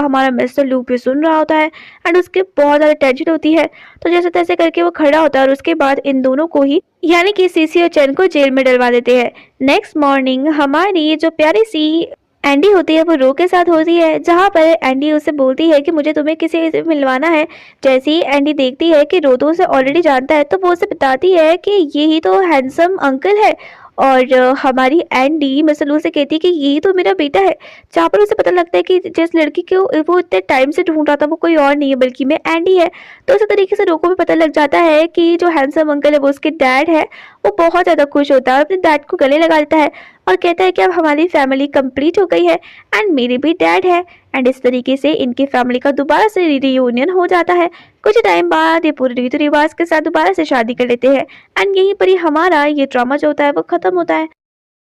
हमारा मिस्टर लू भी सुन रहा होता है एंड उसके बहुत ज्यादा टेंशन होती है। तो जैसे तैसे करके वो खड़ा होता है और उसके बाद इन दोनों को ही यानी कि सीसी और चैन को जेल में डलवा देते हैं। नेक्स्ट मॉर्निंग हमारी जो प्यारी सी एंडी होती है वो रो के साथ होती है, जहाँ पर एंडी उसे बोलती है कि मुझे तुम्हें किसी से मिलवाना है। जैसे ही एंडी देखती है कि रो तो उसे ऑलरेडी जानता है, तो वो उसे बताती है कि यही तो हैंडसम अंकल है। और हमारी एंडी मसलू से कहती है कि यही तो मेरा बेटा है। जहाँ पर उसे पता लगता है कि जिस लड़की को वो इतने टाइम से ढूंढ रहा था वो कोई और नहीं है बल्कि मैं एंडी है। तो इसी तरीके से रोको भी पता लग जाता है कि जो हैंडसम अंकल है वो उसके डैड है। वो बहुत ज़्यादा खुश होता है, अपने डैड को गले लगा देता है और कहता है कि अब हमारी फैमिली कंप्लीट हो गई है एंड मेरे भी डैड है। एंड इस तरीके से इनकी फैमिली का दोबारा से रियूनियन हो जाता है। कुछ टाइम बाद ये पूरे रीति रिवाज के साथ दोबारा से शादी कर लेते हैं एंड यहीं पर ही हमारा ये ड्रामा जो होता है वो खत्म होता है।